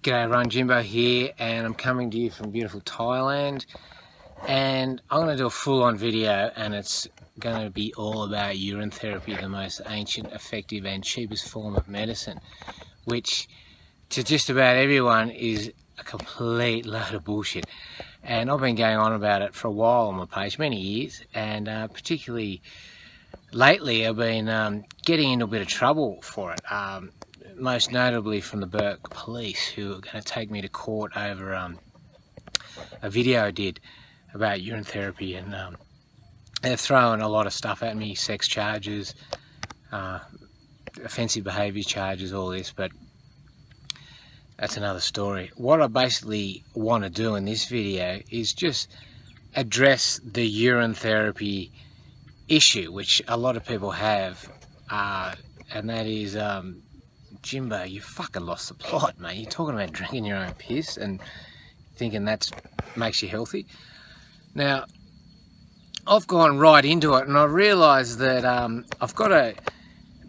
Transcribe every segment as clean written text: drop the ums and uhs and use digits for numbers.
G'day everyone, Jimbo here, and I'm coming to you from beautiful Thailand, and I'm going to do a full-on video, and it's going to be all about urine therapy, the most ancient, effective and cheapest form of medicine, which to just about everyone is a complete load of bullshit. And I've been going on about it for a while on my page, many years, and particularly lately I've been getting into a bit of trouble for it. Most notably from the Burke police, who are going to take me to court over a video I did about urine therapy, and they're throwing a lot of stuff at me, sex charges, offensive behaviour charges, all this, but that's another story. What I basically want to do in this video is just address the urine therapy issue, which a lot of people have, and that is Jimbo, you fucking lost the plot, mate. You're talking about drinking your own piss and thinking that makes you healthy. Now, I've gone right into it, and I realised that I've got to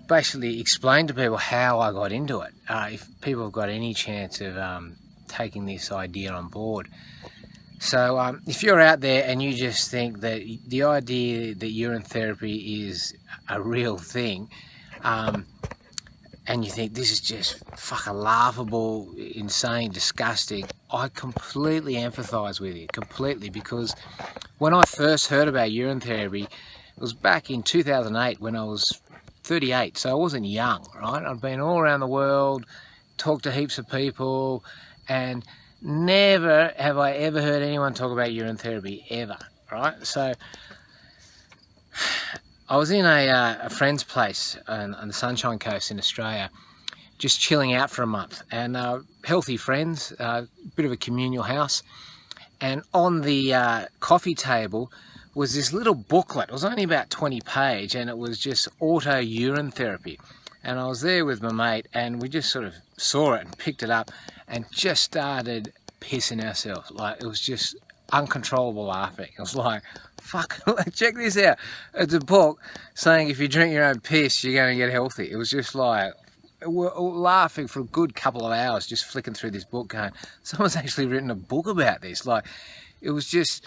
basically explain to people how I got into it, if people have got any chance of taking this idea on board. So if you're out there and you just think that the idea that urine therapy is a real thing, and you think this is just fucking laughable, insane, disgusting, I completely empathise with you, completely, because when I first heard about urine therapy, it was back in 2008 when I was 38, so I wasn't young, right? I'd been all around the world, talked to heaps of people, and never have I ever heard anyone talk about urine therapy, ever, right? So I was in a friend's place on the Sunshine Coast in Australia, just chilling out for a month, and healthy friends, bit of a communal house, and on the coffee table was this little booklet. It was only about 20 pages, and it was just auto urine therapy. And I was there with my mate, and we just sort of saw it and picked it up and just started pissing ourselves. Like, it was just uncontrollable laughing. It was like, fuck, check this out. It's a book saying if you drink your own piss, you're going to get healthy. It was just like, we're laughing for a good couple of hours, just flicking through this book going, someone's actually written a book about this. Like, it was just,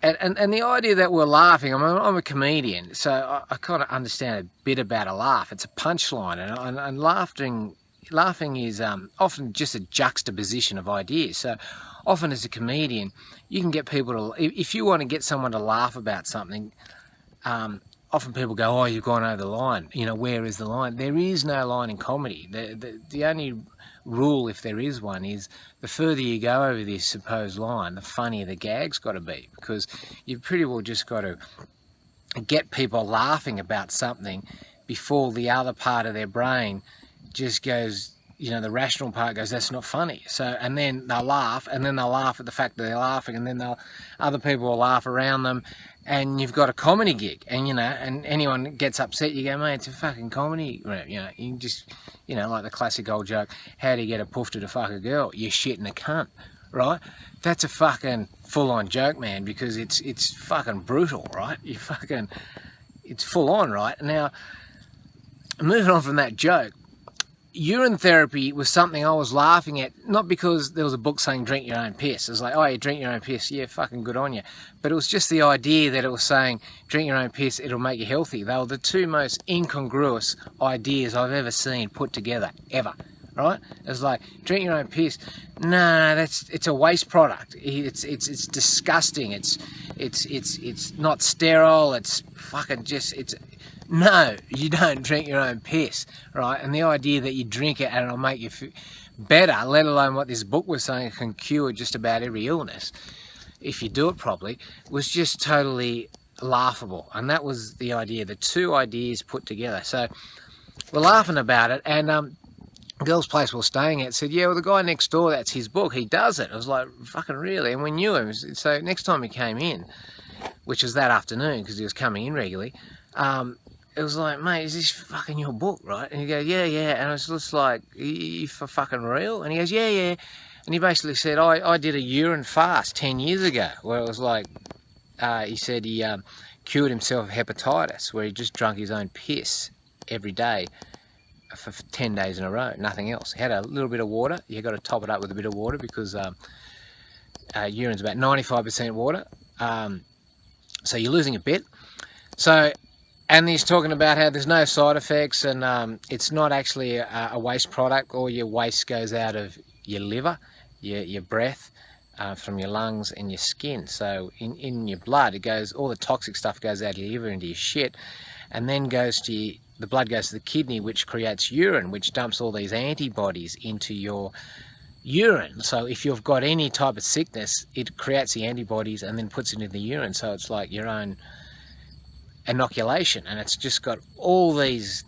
and the idea that we're laughing, I'm a comedian, so I kind of understand a bit about a laugh. It's a punchline, and laughing is often just a juxtaposition of ideas. So often as a comedian, you can get people to, if you want to get someone to laugh about something, often people go, oh, you've gone over the line. You know, where is the line? There is no line in comedy. The only rule, if there is one, is the further you go over this supposed line, the funnier the gag's got to be, because you've pretty well just got to get people laughing about something before the other part of their brain just goes, you know, the rational part goes, that's not funny. So, and then they'll laugh, and then they'll laugh at the fact that they're laughing, and then other people will laugh around them, and you've got a comedy gig. And, you know, and anyone gets upset, you go, mate, it's a fucking comedy. You know, you can just, you know, like the classic old joke, how do you get a poof to fuck a girl? You shit in a cunt, right? That's a fucking full-on joke, man, because it's fucking brutal, right? It's full on, right? Now, moving on from that joke, urine therapy was something I was laughing at, not because there was a book saying drink your own piss. It was like, oh, you drink your own piss, yeah, fucking good on you. But it was just the idea that it was saying drink your own piss, it'll make you healthy. They were the two most incongruous ideas I've ever seen put together, ever, right? It was like, drink your own piss. No, it's a waste product. It's disgusting. It's not sterile. It's fucking just, no, you don't drink your own piss, right? And the idea that you drink it and it'll make you better, let alone what this book was saying, it can cure just about every illness if you do it properly, was just totally laughable. And that was the idea, the two ideas put together. So we're laughing about it, and girl's place we're staying at said, yeah, well, the guy next door, that's his book, he does it. I was like, fucking really? And we knew him. So next time he came in, which was that afternoon because he was coming in regularly, it was like, mate, is this fucking your book, right? And he goes, yeah, yeah. And I was just like, you for fucking real? And he goes, yeah, yeah. And he basically said, I did a urine fast 10 years ago, where it was like, he said he cured himself of hepatitis, where he just drunk his own piss every day for 10 days in a row, nothing else. He had a little bit of water. You got to top it up with a bit of water because urine's about 95% water, so you're losing a bit. So, and he's talking about how there's no side effects, and it's not actually a waste product. All your waste goes out of your liver, your breath, from your lungs and your skin. So in your blood, it goes, all the toxic stuff goes out of your liver into your shit, and then goes to the blood goes to the kidney, which creates urine, which dumps all these antibodies into your urine. So if you've got any type of sickness, it creates the antibodies and then puts it in the urine. So it's like your own inoculation, and it's just got all this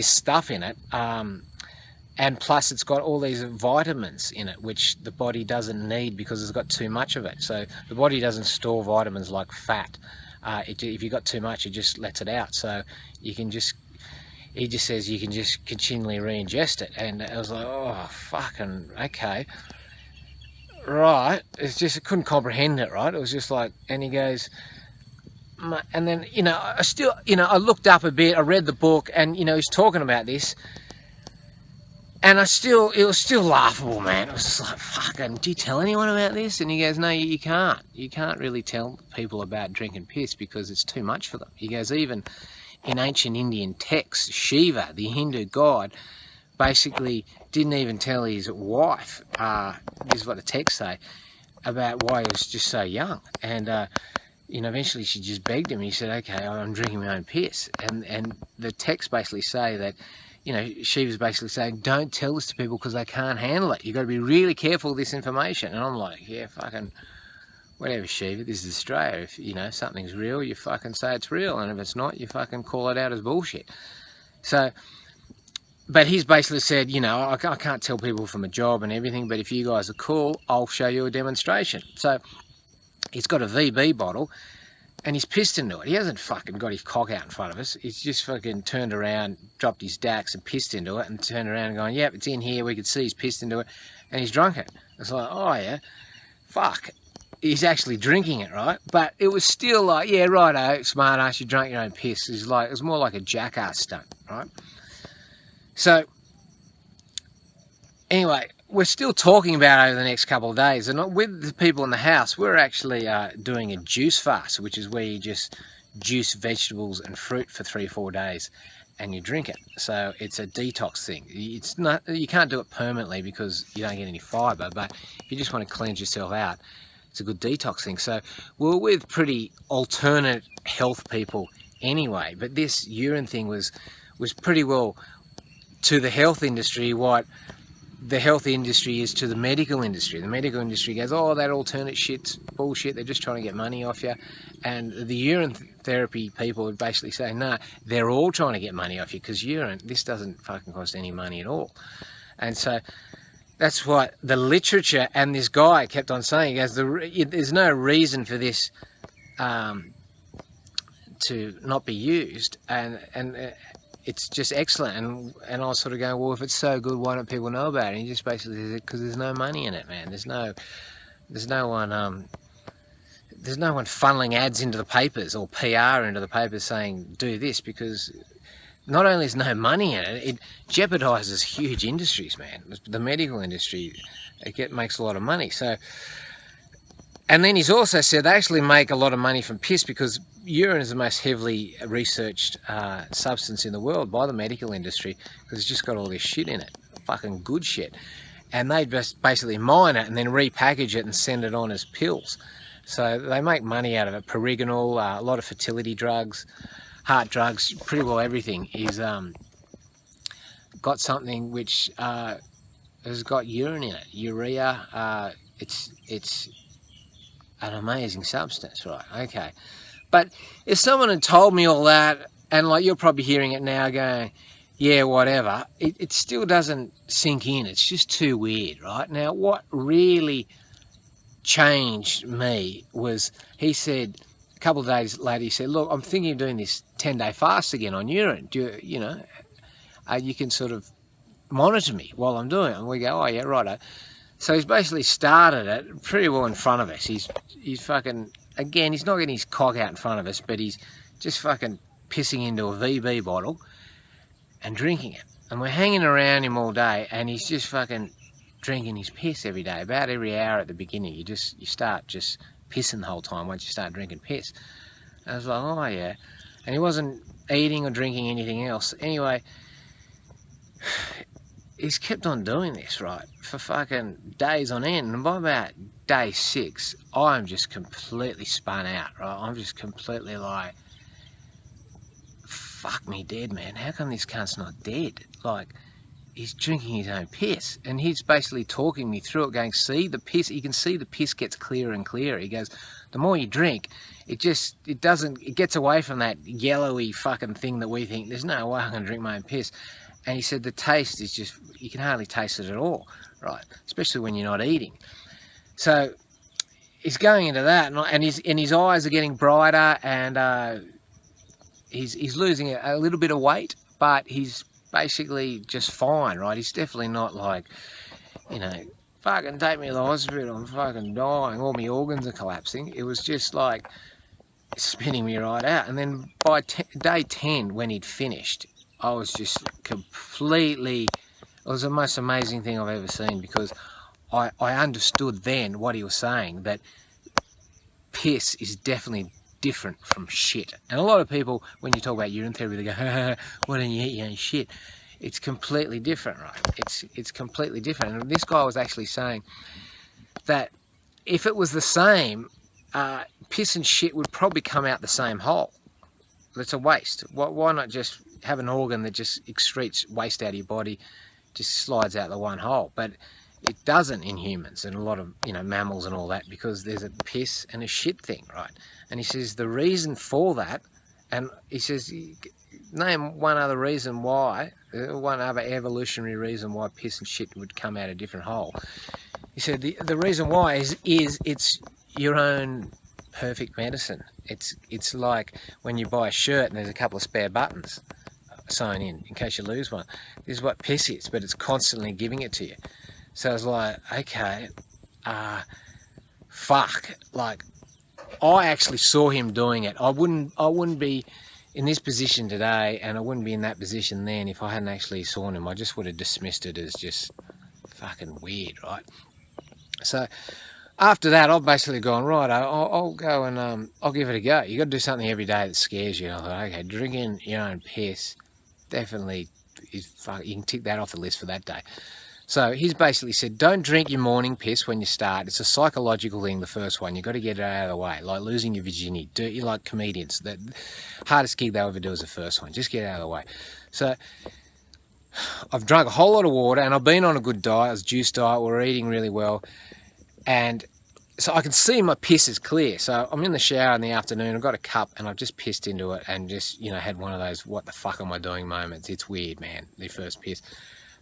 stuff in it, and plus it's got all these vitamins in it which the body doesn't need because it's got too much of it. So the body doesn't store vitamins like fat. If you've got too much, it just lets it out. So you can just, he just says you can just continually re-ingest it. And I was like, oh, fucking okay, right. It's just, I couldn't comprehend it, right? It was just like, and he goes, and then, you know, I still, you know, I looked up a bit, I read the book, and, you know, he's talking about this, and it was still laughable, man. It was just like, fucking, do you tell anyone about this? And he goes, no, you can't. You can't really tell people about drinking piss because it's too much for them. He goes, even in ancient Indian texts, Shiva, the Hindu god, basically didn't even tell his wife, this is what the texts say, about why he was just so young. And, you know, eventually she just begged him. He said, okay, I'm drinking my own piss. And the texts basically say that, you know, she was basically saying, don't tell this to people because they can't handle it. You've got to be really careful with this information. And I'm like, yeah, fucking, whatever, Shiva, this is Australia. If, you know, something's real, you fucking say it's real. And if it's not, you fucking call it out as bullshit. So, but he's basically said, you know, I can't tell people from a job and everything, but if you guys are cool, I'll show you a demonstration. So he's got a VB bottle, and he's pissed into it. He hasn't fucking got his cock out in front of us. He's just fucking turned around, dropped his dax and pissed into it, and turned around and going, yep, it's in here. We could see he's pissed into it, and he's drunk it. It's like, oh yeah, fuck. He's actually drinking it, right? But it was still like, yeah, righto, smart ass, you drank your own piss. It's like, it was more like a jackass stunt, right? So, anyway, we're still talking about it over the next couple of days, and with the people in the house, we're actually doing a juice fast, which is where you just juice vegetables and fruit for 3 or 4 days and you drink it. So it's a detox thing. It's not, you can't do it permanently because you don't get any fiber, but if you just want to cleanse yourself out, it's a good detox thing. So we're with pretty alternate health people anyway, but this urine thing was pretty well to the health industry what the health industry is to the medical industry. The medical industry goes, oh, that alternate shit's bullshit, they're just trying to get money off you. And the urine therapy people would basically say, no, they're all trying to get money off you because urine, this doesn't fucking cost any money at all. And so that's what the literature and this guy kept on saying. He goes, there's no reason for this to not be used, and it's just excellent. And I was sort of going, well, if it's so good, why don't people know about it? And he just basically said, because there's no money in it, man. There's no one funneling ads into the papers or PR into the papers saying do this, because not only is no money in it, it jeopardizes huge industries, man. The medical industry, makes a lot of money. So, and then he's also said they actually make a lot of money from piss because urine is the most heavily researched substance in the world by the medical industry because it's just got all this shit in it, fucking good shit. And they just basically mine it and then repackage it and send it on as pills. So they make money out of it. Perigonal, a lot of fertility drugs, heart drugs, pretty well everything is got something which has got urine in it. Urea, it's an amazing substance, right? Okay. But if someone had told me all that, and like you're probably hearing it now going, yeah, whatever, it still doesn't sink in. It's just too weird, right? Now, what really changed me was, he said, a couple of days later, he said, look, I'm thinking of doing this 10-day fast again on urine. You know, you can sort of monitor me while I'm doing it. And we go, oh, yeah, righto. So he's basically started it pretty well in front of us. He's fucking, again, he's not getting his cock out in front of us, but he's just fucking pissing into a VB bottle and drinking it. And we're hanging around him all day, and he's just fucking drinking his piss every day. About every hour at the beginning, you start just pissing the whole time once you start drinking piss. And I was like, oh yeah. And he wasn't eating or drinking anything else. Anyway, he's kept on doing this, right, for fucking days on end. And by about day 6, I'm just completely spun out, right? I'm just completely like, fuck me dead, man. How come this cunt's not dead? Like, he's drinking his own piss. And he's basically talking me through it, going, see the piss, you can see the piss gets clearer and clearer. He goes, the more you drink, it gets away from that yellowy fucking thing that we think, there's no way I'm going to drink my own piss. And he said the taste is just, you can hardly taste it at all, right? Especially when you're not eating. So he's going into that, and his eyes are getting brighter, and he's losing a little bit of weight, but he's basically just fine, right? He's definitely not like, you know, fucking take me to the hospital, I'm fucking dying, all my organs are collapsing. It was just like spinning me right out. And then by day 10, when he'd finished, I was just completely, it was the most amazing thing I've ever seen, because I understood then what he was saying, that piss is definitely different from shit. And a lot of people, when you talk about urine therapy, they go, why don't you eat your own shit? It's completely different, right? It's completely different. And this guy was actually saying that if it was the same, piss and shit would probably come out the same hole. It's a waste. Why not just have an organ that just excretes waste out of your body, just slides out the one hole? But it doesn't in humans and a lot of, you know, mammals and all that, because there's a piss and a shit thing, right? And he says the reason for that, and he says, name one other reason why, one other evolutionary reason why piss and shit would come out a different hole. He said the reason why is it's your own perfect medicine. It's like when you buy a shirt and there's a couple of spare buttons sewn in case you lose one. This is what piss is, but it's constantly giving it to you. So I was like, okay, fuck. Like, I actually saw him doing it. I wouldn't be in this position today, and I wouldn't be in that position then if I hadn't actually saw him. I just would have dismissed it as just fucking weird, right? So after that, I've basically gone, right, I'll go and I'll give it a go. You got to do something every day that scares you. And I thought, okay, drinking your own piss definitely is you can tick that off the list for that day. So he's basically said, don't drink your morning piss when you start. It's a psychological thing, the first one. You've got to get it out of the way, like losing your virginity. You're like comedians. The hardest gig they'll ever do is the first one. Just get it out of the way. So I've drunk a whole lot of water, and I've been on a good diet. It was a juice diet. We're eating really well. And so I can see my piss is clear. So I'm in the shower in the afternoon. I've got a cup, and I've just pissed into it and just, you know, had one of those what the fuck am I doing moments. It's weird, man, the first piss.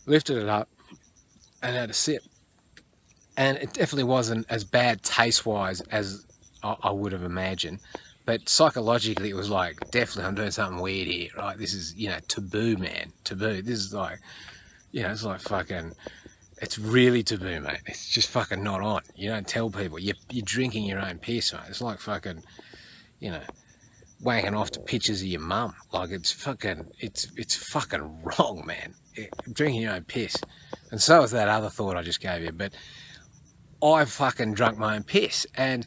Lifted it up and had a sip, and it definitely wasn't as bad taste-wise as I would have imagined, but psychologically it was like, definitely I'm doing something weird here, right? This is, you know, taboo, man, taboo. This is like, you know, it's like fucking, it's really taboo, mate. It's just fucking not on. You don't tell people you're drinking your own piss, mate. It's like fucking, you know, wanking off to pictures of your mum. Like, it's fucking, it's fucking wrong, man. Drinking your own piss. And so is that other thought I just gave you. But I fucking drunk my own piss. And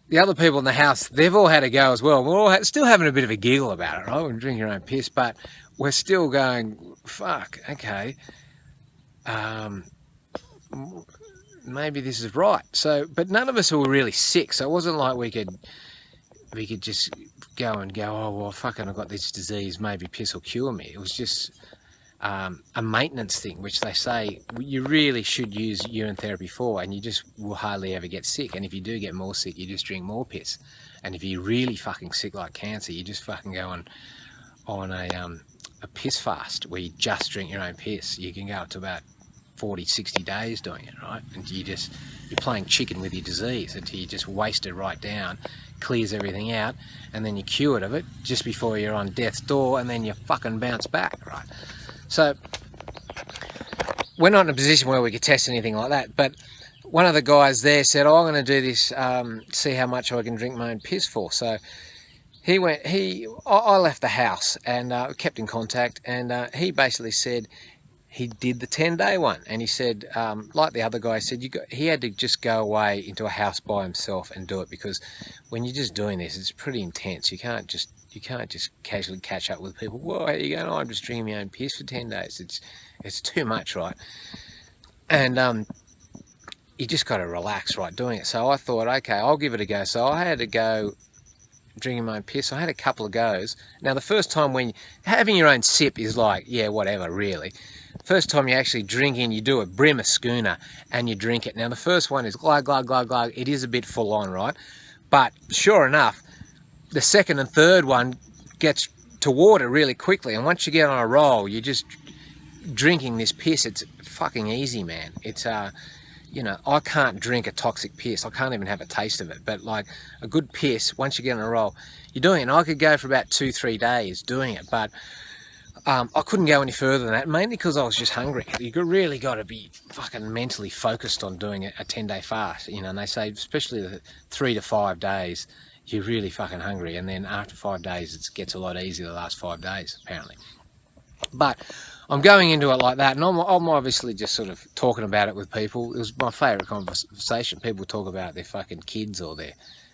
the other people in the house, they've all had a go as well. We're all still having a bit of a giggle about it, right? We're drinking your own piss, but we're still going, fuck, okay. Maybe this is right. So, but none of us were really sick. So it wasn't like we could just go, oh, well, fucking, I've got this disease, maybe piss will cure me. It was just a maintenance thing, which they say you really should use urine therapy for, and you just will hardly ever get sick. And if you do get more sick, you just drink more piss. And if you're really fucking sick like cancer, you just fucking go on a piss fast where you just drink your own piss. You can go up to about 40, 60 days doing it, right? And you're playing chicken with your disease until you just waste it right down, clears everything out, and then you're cured of it just before you're on death's door, and then you fucking bounce back, right? So we're not in a position where we could test anything like that, but one of the guys there said, oh, I'm going to do this, see how much I can drink my own piss for. So I left the house and kept in contact, and he basically said he did the 10-day one, and he said, like the other guy said, he had to just go away into a house by himself and do it, because when you're just doing this, it's pretty intense. You can't just casually catch up with people. Whoa, how you going? Oh, I'm just drinking my own piss for 10 days. It's too much, right? And you just got to relax, right, doing it. So I thought, okay, I'll give it a go. So I had to go drinking my own piss. I had a couple of goes. Now, the first time when having your own sip is like, yeah, whatever, really. First time you actually drink in, you do a brim, a schooner, and you drink it. Now, the first one is glug, glug, glug, glug. It is a bit full on, right? But sure enough, the second and third one gets to water really quickly. And once you get on a roll, you're just drinking this piss. It's fucking easy, man. It's you know, I can't drink a toxic piss. I can't even have a taste of it. But like a good piss, once you get on a roll, you're doing it. And I could go for about 2-3 days doing it, but I couldn't go any further than that, mainly because I was just hungry. You really got to be fucking mentally focused on doing a 10-day fast, you know. And they say, especially the 3 to 5 days, you're really fucking hungry. And then after 5 days, it gets a lot easier the last 5 days, apparently. But I'm going into it like that, and I'm obviously just sort of talking about it with people. It was my favourite conversation. People talk about their fucking kids or their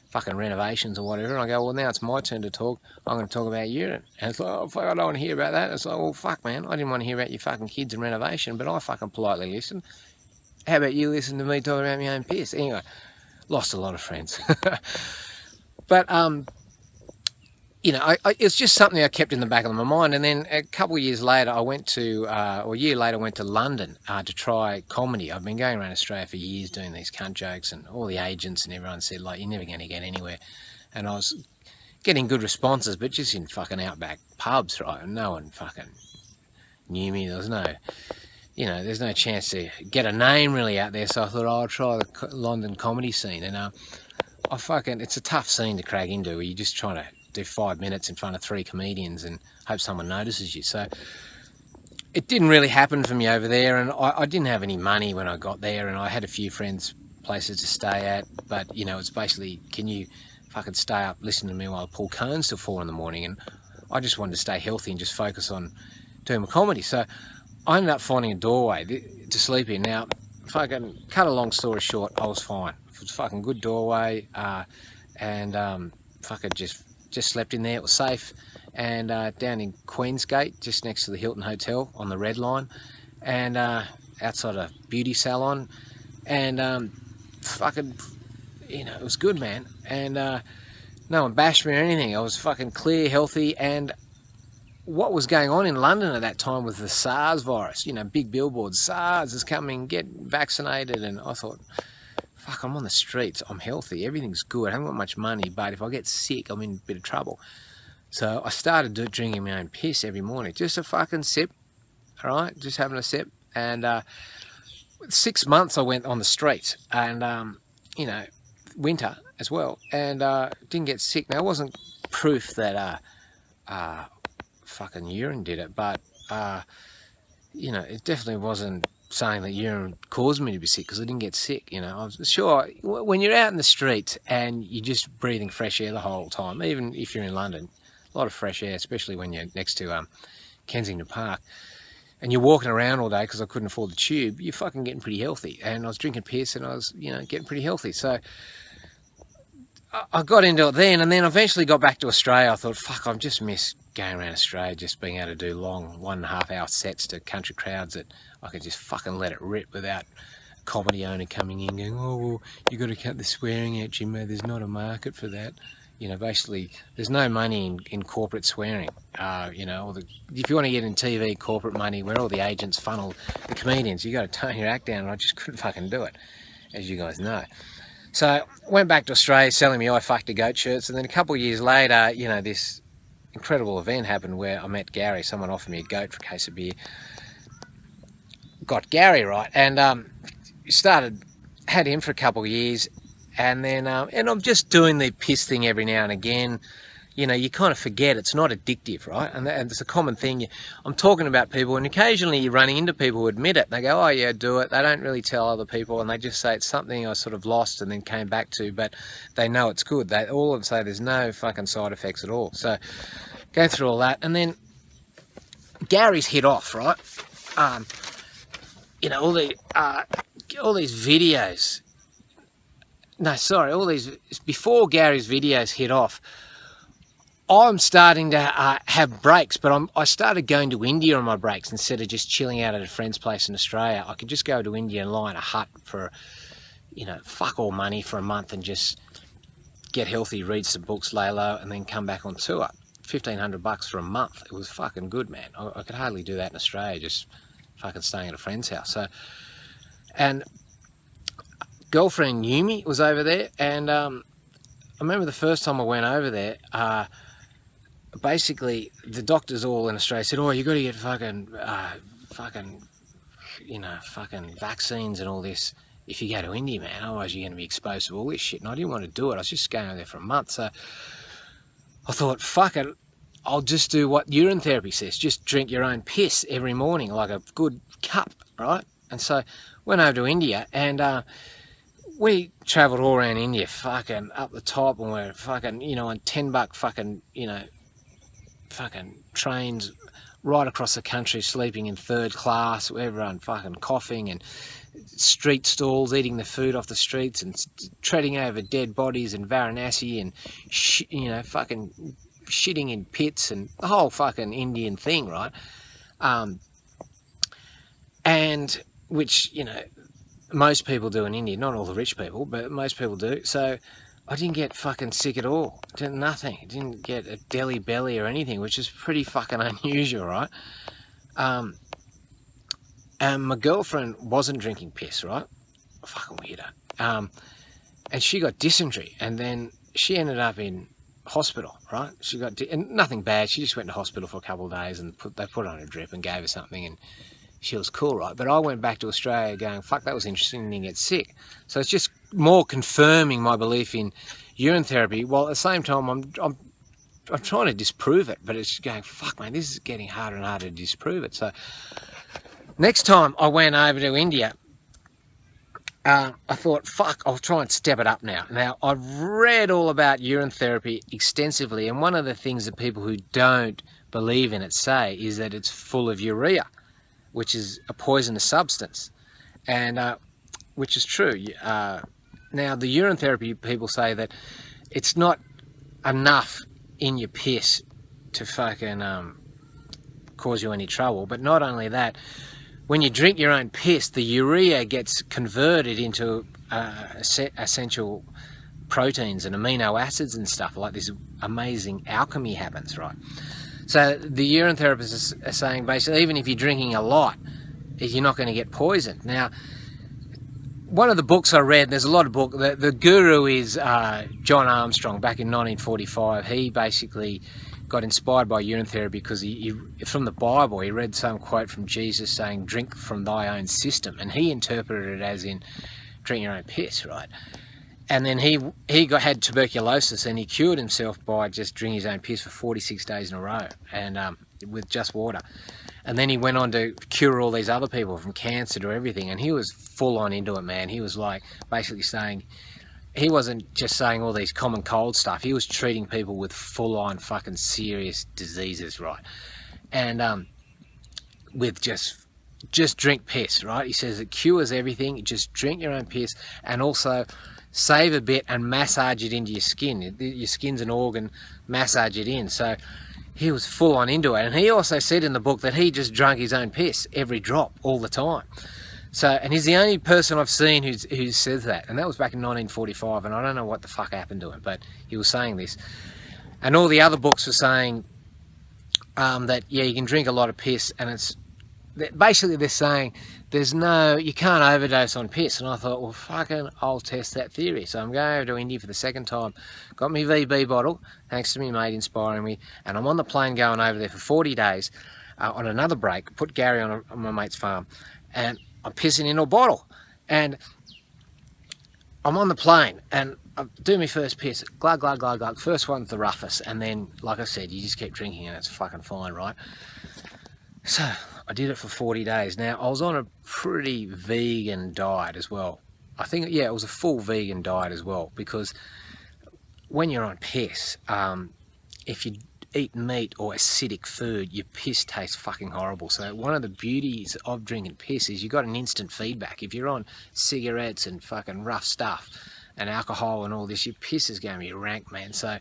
fucking renovations or whatever, and I go, well, now it's my turn to talk. I'm going to talk about urine. And it's like, oh, fuck, I don't want to hear about that. It's like, well, fuck, man, I didn't want to hear about your fucking kids and renovation, but I fucking politely listened. How about you listen to me talking about my own piss? Anyway, lost a lot of friends. But, you know, it's just something I kept in the back of my mind. And then a couple of years later, I went to, or a year later, I went to London to try comedy. I've been going around Australia for years doing these cunt jokes, and all the agents and everyone said, like, you're never going to get anywhere. And I was getting good responses, but just in fucking outback pubs, right? And no one fucking knew me. There was no, you know, there's no chance to get a name really out there. So I thought, oh, I'll try the London comedy scene. And it's a tough scene to crack into, where you're just trying to do 5 minutes in front of 3 comedians and hope someone notices you. So it didn't really happen for me over there, and I didn't have any money when I got there, and I had a few friends, places to stay at, but, you know, it's basically, can you fucking stay up listening to me while I pull cones till 4 in the morning? And I just wanted to stay healthy and just focus on doing my comedy. So I ended up finding a doorway to sleep in. Now, fucking cut a long story short, I was fine. It was a fucking good doorway, and fucking just slept in there. It was safe. And down in Queensgate, just next to the Hilton Hotel on the Red Line, and outside a beauty salon, and fucking, you know, it was good, man. And no one bashed me or anything. I was fucking clear, healthy. And what was going on in London at that time was the SARS virus, you know, big billboards, SARS is coming, get vaccinated. And I thought, fuck, I'm on the streets, I'm healthy, everything's good, I haven't got much money, but if I get sick, I'm in a bit of trouble. So I started drinking my own piss every morning, just a fucking sip, all right, just having a sip. And 6 months I went on the streets, and you know, winter as well, and didn't get sick. Now, it wasn't proof that fucking urine did it, but you know, it definitely wasn't saying that urine caused me to be sick, because I didn't get sick. You know, I was sure when you're out in the streets and you're just breathing fresh air the whole time, even if you're in London, a lot of fresh air, especially when you're next to Kensington Park, and you're walking around all day, because I couldn't afford the tube, you're fucking getting pretty healthy. And I was drinking piss, and I was, you know, getting pretty healthy. So I got into it then, and then eventually got back to Australia. I thought, fuck, I've just missed going around Australia, just being able to do long 1.5 hour sets to country crowds that I could just fucking let it rip without a comedy owner coming in going, oh, well, you got to cut the swearing out, Jimbo, there's not a market for that. You know, basically, there's no money in corporate swearing. You know, if you want to get in TV corporate money, where all the agents funnel the comedians, you got to tone your act down, and I just couldn't fucking do it, as you guys know. So went back to Australia selling me I fucked a goat shirts, and then a couple of years later, you know, this incredible event happened where I met Gary. Someone offered me a goat for a case of beer. Got Gary, right, and had him for a couple of years. And then, and I'm just doing the piss thing every now and again, you know, you kind of forget it's not addictive, right? And it's a common thing. I'm talking about people, and occasionally you're running into people who admit it. They go, oh yeah, do it. They don't really tell other people, and they just say it's something I sort of lost and then came back to, but they know it's good. They all of them say there's no fucking side effects at all. So go through all that, and then Gary's hit off, right? You know, all these videos. No, sorry, all these, before Gary's videos hit off, I'm starting to have breaks, but I started going to India on my breaks instead of just chilling out at a friend's place in Australia. I could just go to India and lie in a hut for, you know, fuck all money for a month and just get healthy, read some books, lay low, and then come back on tour. $1,500 for a month. It was fucking good, man. I could hardly do that in Australia, just fucking staying at a friend's house. So, and girlfriend Yumi was over there, and I remember the first time I went over there, basically the doctors all in Australia said, oh, you got to get fucking you know, fucking vaccines and all this if you go to India, man, otherwise you're going to be exposed to all this shit. And I didn't want to do it. I was just going over there for a month. So I thought, fuck it, I'll just do what urine therapy says. Just drink your own piss every morning, like a good cup, right? And so went over to India, and we travelled all around India, fucking up the top, and we're fucking, you know, on $10 fucking, you know, fucking trains right across the country, sleeping in third class, everyone fucking coughing, and street stalls, eating the food off the streets, and treading over dead bodies in Varanasi, and you know, fucking shitting in pits, and the whole fucking Indian thing, right? And which, you know, most people do in India, not all the rich people, but most people do. So I didn't get fucking sick at all. Nothing. I didn't get a deli belly or anything, which is pretty fucking unusual, right? And my girlfriend wasn't drinking piss, right? Fucking weirdo. And she got dysentery, and then she ended up in hospital, right? She got, and nothing bad. She just went to hospital for a couple of days, and they put her on a drip and gave her something, and she was cool, right? But I went back to Australia going, fuck, that was interesting, and didn't get sick. So it's just more confirming my belief in urine therapy, while at the same time I'm trying to disprove it, but it's going, fuck, man, this is getting harder and harder to disprove it. So next time I went over to India, I thought, fuck, I'll try and step it up now. Now, I've read all about urine therapy extensively, and one of the things that people who don't believe in it say is that it's full of urea, which is a poisonous substance, and which is true. Now, the urine therapy people say that it's not enough in your piss to fucking cause you any trouble, but not only that, when you drink your own piss, the urea gets converted into essential proteins and amino acids and stuff, like this amazing alchemy happens, right? So the urine therapists are saying basically, even if you're drinking a lot, you're not going to get poisoned. Now, one of the books I read, there's a lot of books, the guru is John Armstrong. Back in 1945, he basically got inspired by urine therapy because he from the Bible, he read some quote from Jesus saying, drink from thy own system, and he interpreted it as in drink your own piss, right? And then he had tuberculosis, and he cured himself by just drinking his own piss for 46 days in a row, and with just water. And then he went on to cure all these other people from cancer to everything, and he was full on into it, man. He was like basically saying, he wasn't just saying all these common cold stuff, he was treating people with full on fucking serious diseases, right? And with just drink piss, right? He says it cures everything, just drink your own piss, and also save a bit and massage it into your skin. Your skin's an organ, massage it in. So he was full on into it. And he also said in the book that he just drank his own piss, every drop, all the time. So, and he's the only person I've seen who says that. And that was back in 1945, and I don't know what the fuck happened to him, but he was saying this. And all the other books were saying that, yeah, you can drink a lot of piss, and it's, basically they're saying you can't overdose on piss. And I thought, well, fucking, I'll test that theory. So I'm going over to India for the second time, got my VB bottle, thanks to me mate inspiring me, and I'm on the plane going over there for 40 days on another break, put Gary on my mate's farm, and I'm pissing in a bottle. And I'm on the plane, and do my first piss, glug, glug, glug, glug. First one's the roughest, and then, like I said, you just keep drinking and it's fucking fine, right? So I did it for 40 days. Now, I was on a pretty vegan diet as well. I think, yeah, it was a full vegan diet as well, because when you're on piss, if you eat meat or acidic food, your piss tastes fucking horrible. So one of the beauties of drinking piss is you got an instant feedback. If you're on cigarettes and fucking rough stuff and alcohol and all this, your piss is going to be rank, man. So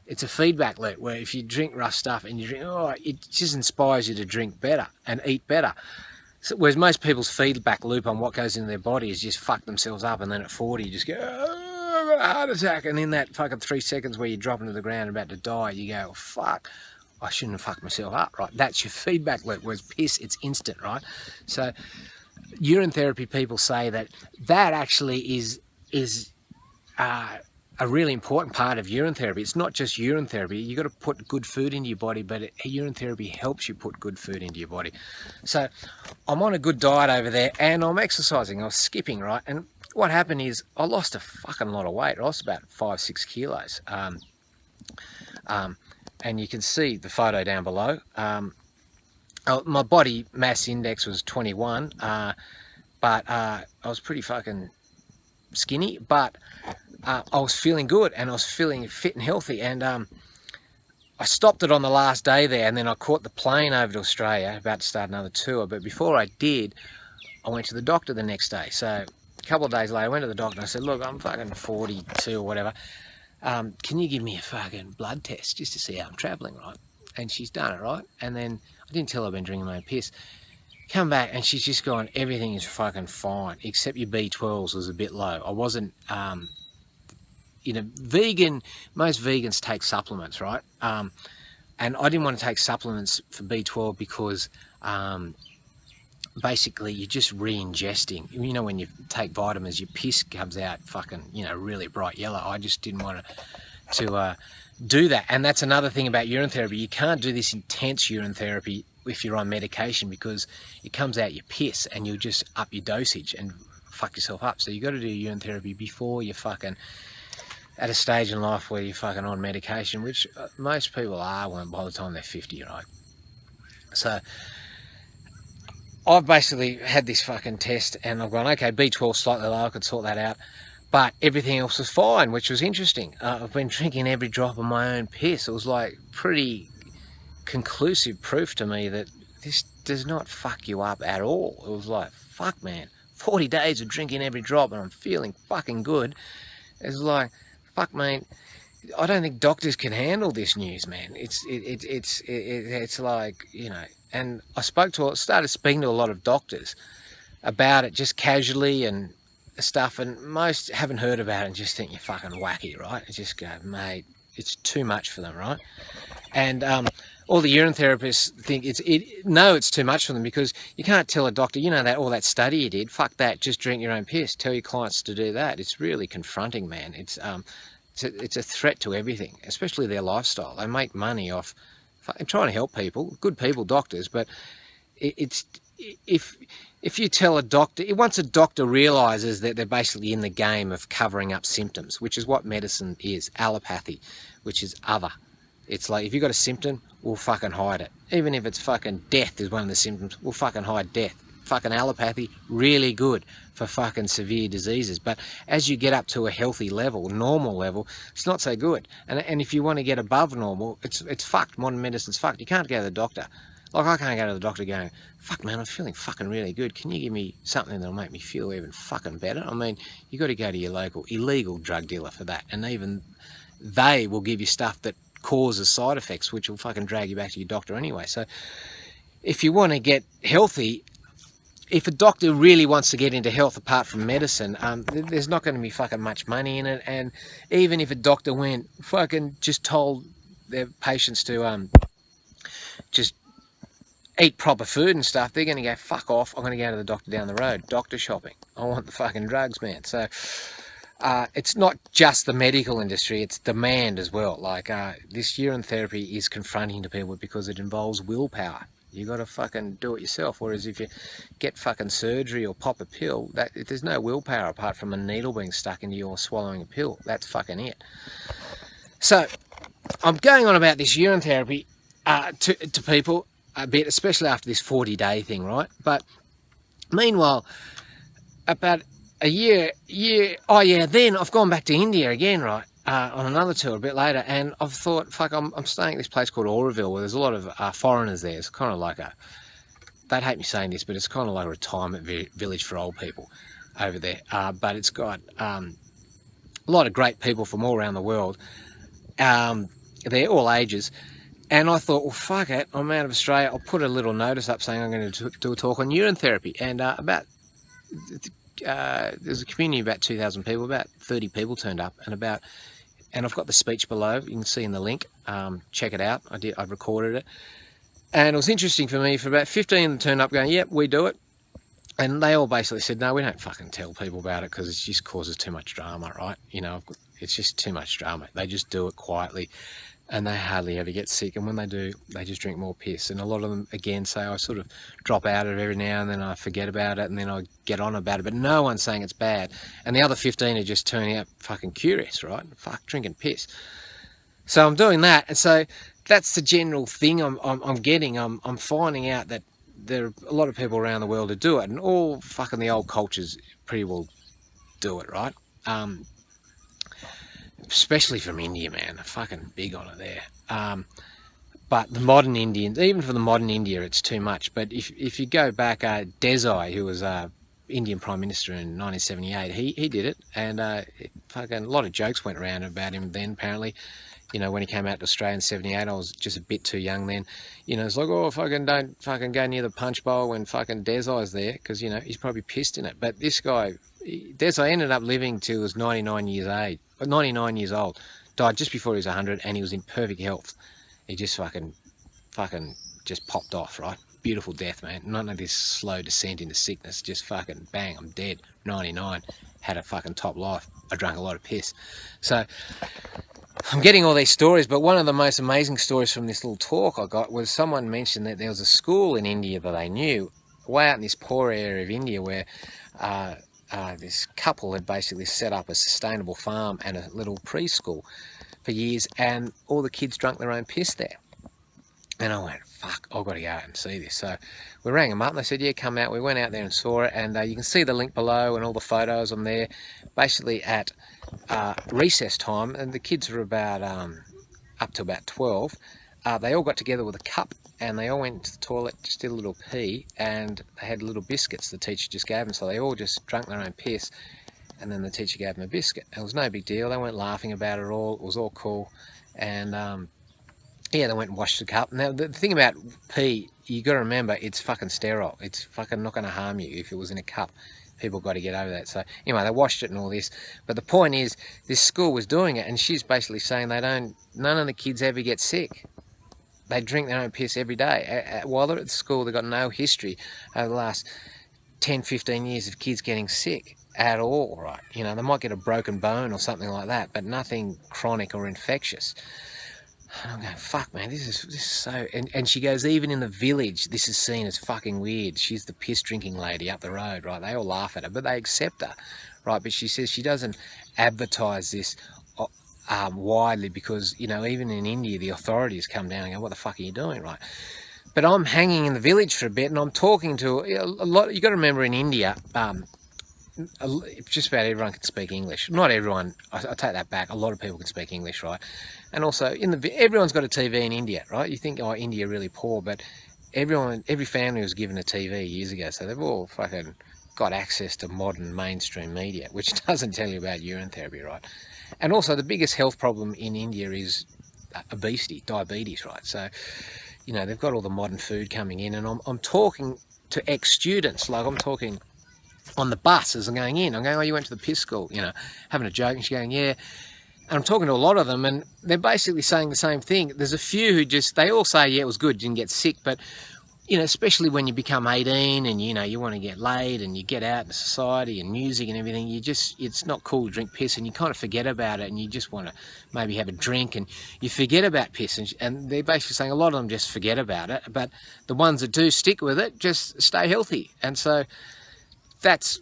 it's a feedback loop where if you drink rough stuff and you drink, oh, it just inspires you to drink better and eat better. So, whereas most people's feedback loop on what goes into their body is just fuck themselves up, and then at 40 you just go, oh, I've got a heart attack, and in that fucking 3 seconds where you're dropping to the ground about to die, you go, oh, fuck, I shouldn't have fucked myself up, right? That's your feedback loop. Whereas piss, it's instant, right? So urine therapy people say that actually is a really important part of urine therapy. It's not just urine therapy. You got to put good food into your body, but urine therapy helps you put good food into your body. So I'm on a good diet over there, and I'm exercising. I was skipping, right? And what happened is I lost a fucking lot of weight. I lost about 5-6 kilos. And you can see the photo down below. My body mass index was 21, but I was pretty fucking skinny, but I was feeling good and I was feeling fit and healthy, and I stopped it on the last day there, and then I caught the plane over to Australia, about to start another tour. But before I did, I went to the doctor the next day. So a couple of days later, I went to the doctor and I said, look, I'm fucking 42 or whatever. Can you give me a fucking blood test just to see how I'm travelling, right? And she's done it, right? And then I didn't tell her I've been drinking my own piss. Come back and she's just gone, everything is fucking fine, except your B12s was a bit low. I wasn't, you know, vegan, most vegans take supplements, right? And I didn't want to take supplements for B12 because basically you're just re-ingesting. You know, when you take vitamins, your piss comes out fucking, you know, really bright yellow. I just didn't want to do that. And that's another thing about urine therapy. You can't do this intense urine therapy if you're on medication, because it comes out your piss and you'll just up your dosage and fuck yourself up. So you got to do urine therapy before you're fucking at a stage in life where you're fucking on medication, which most people are by the time they're 50, right? So I've basically had this fucking test and I've gone, okay, B12 slightly low, I could sort that out, but everything else was fine, which was interesting. I've been drinking every drop of my own piss. It was like pretty conclusive proof to me that this does not fuck you up at all. It was like, fuck, man, 40 days of drinking every drop and I'm feeling fucking good. It's like, fuck, man, I don't think doctors can handle this news, man. It's like, you know. And I started speaking to a lot of doctors about it just casually and stuff, and most haven't heard about it and just think you're fucking wacky, right? And just go, mate, it's too much for them, right? And all the urine therapists think it's too much for them, because you can't tell a doctor, you know, that all that study you did, fuck that, just drink your own piss. Tell your clients to do that. It's really confronting, man. It's a threat to everything, especially their lifestyle. They make money off trying to help people, good people, doctors, but if you tell a doctor, once a doctor realizes that they're basically in the game of covering up symptoms, which is what medicine is, allopathy, which is other. It's like, if you've got a symptom, we'll fucking hide it. Even if it's fucking death is one of the symptoms, we'll fucking hide death. Fucking allopathy, really good for fucking severe diseases. But as you get up to a healthy level, normal level, it's not so good. And if you want to get above normal, it's fucked. Modern medicine's fucked. You can't go to the doctor. Like, I can't go to the doctor going, fuck, man, I'm feeling fucking really good. Can you give me something that'll make me feel even fucking better? I mean, you got to go to your local illegal drug dealer for that. And even they will give you stuff that causes side effects, which will fucking drag you back to your doctor anyway. So if you want to get healthy, if a doctor really wants to get into health apart from medicine, there's not going to be fucking much money in it. And even if a doctor went fucking just told their patients to just eat proper food and stuff, they're going to go, fuck off, I'm going to go to the doctor down the road, doctor shopping. I want the fucking drugs, man. So it's not just the medical industry, it's demand as well. Like this urine therapy is confronting to people because it involves willpower. You got to fucking do it yourself. Whereas if you get fucking surgery or pop a pill, there's no willpower apart from a needle being stuck into you or swallowing a pill. That's fucking it. So I'm going on about this urine therapy to people a bit, especially after this 40-day thing, right? But meanwhile, about a year, oh yeah, then I've gone back to India again, right? On another tour a bit later, and I've thought, fuck, I'm staying at this place called Auroville, where there's a lot of foreigners there. It's kind of like they'd hate me saying this, but it's kind of like a retirement village for old people over there. But it's got a lot of great people from all around the world. They're all ages. And I thought, well, fuck it, I'm out of Australia. I'll put a little notice up saying I'm going to do a talk on urine therapy. And there's a community of about 2,000 people, about 30 people turned up, and I've got the speech below. You can see in the link. Check it out. I've recorded it. And it was interesting for me, for about 15 of them turned up going, yep, we do it. And they all basically said, no, we don't fucking tell people about it because it just causes too much drama, right? You know, it's just too much drama. They just do it quietly. And they hardly ever get sick, and when they do, they just drink more piss. And a lot of them, again, say, I sort of drop out of it every now and then, I forget about it, and then I get on about it, but no one's saying it's bad. And the other 15 are just turning out fucking curious, right? Fuck, drinking piss. So I'm doing that, and so that's the general thing I'm getting. I'm finding out that there are a lot of people around the world who do it, and all fucking the old cultures pretty well do it, right? Especially from India, man. They're fucking big on it there. But the modern Indians, even for the modern India, it's too much. But if you go back, Desai, who was Indian Prime Minister in 1978, he did it. And fucking a lot of jokes went around about him then, apparently. You know, when he came out to Australia in 78, I was just a bit too young then. You know, it's like, oh, fucking don't fucking go near the punch bowl when fucking Desai's there, because, you know, he's probably pissed in it. But this guy, Desai ended up living till he was 99 years old. Died just before he was 100, and he was in perfect health. He just fucking just popped off, right? Beautiful death, man. None of this slow descent into sickness. Just fucking bang, I'm dead. 99. Had a fucking top life. I drank a lot of piss. So I'm getting all these stories, but one of the most amazing stories from this little talk I got was someone mentioned that there was a school in India that they knew, way out in this poor area of India, where this couple had basically set up a sustainable farm and a little preschool for years, and all the kids drunk their own piss there. And I went, fuck, I've got to go out and see this. So we rang them up and they said, yeah, come out. We went out there and saw it, and you can see the link below and all the photos on there. Basically at recess time, and the kids were about up to about 12. They all got together with a cup, and they all went to the toilet, just did a little pee, and they had little biscuits the teacher just gave them. So they all just drank their own piss, and then the teacher gave them a biscuit. It was no big deal. They weren't laughing about it at all. It was all cool. And yeah, they went and washed the cup. Now, the thing about pee, you got to remember, it's fucking sterile. It's fucking not going to harm you if it was in a cup. People got to get over that. So anyway, they washed it and all this. But the point is, this school was doing it, and she's basically saying none of the kids ever get sick. They drink their own piss every day. While they're at the school, they've got no history over the last 10, 15 years of kids getting sick at all, right? You know, they might get a broken bone or something like that, but nothing chronic or infectious. And I'm going, fuck, man, this is so... And she goes, even in the village, this is seen as fucking weird. She's the piss-drinking lady up the road, right? They all laugh at her, but they accept her, right? But she says she doesn't advertise this widely because, you know, even in India, the authorities come down and go, what the fuck are you doing, right? But I'm hanging in the village for a bit, and I'm talking to a lot... You've got to remember, in India... just about everyone can speak English. Not everyone, I take that back, a lot of people can speak English, right? And also, everyone's got a TV in India, right? You think, oh, India are really poor, but every family was given a TV years ago, so they've all fucking got access to modern mainstream media, which doesn't tell you about urine therapy, right? And also, the biggest health problem in India is obesity, diabetes, right? So, you know, they've got all the modern food coming in, and I'm talking to ex-students, like I'm talking on the bus as I'm going in. I'm going, oh, you went to the piss school, you know, having a joke, and she's going, yeah. And I'm talking to a lot of them, and they're basically saying the same thing. There's a few who just, they all say, yeah, it was good, didn't get sick, but you know, especially when you become 18 and, you know, you want to get laid and you get out in society and music and everything, it's not cool to drink piss, and you kind of forget about it, and you just want to maybe have a drink and you forget about piss. And they're basically saying a lot of them just forget about it, but the ones that do stick with it just stay healthy. And so that's,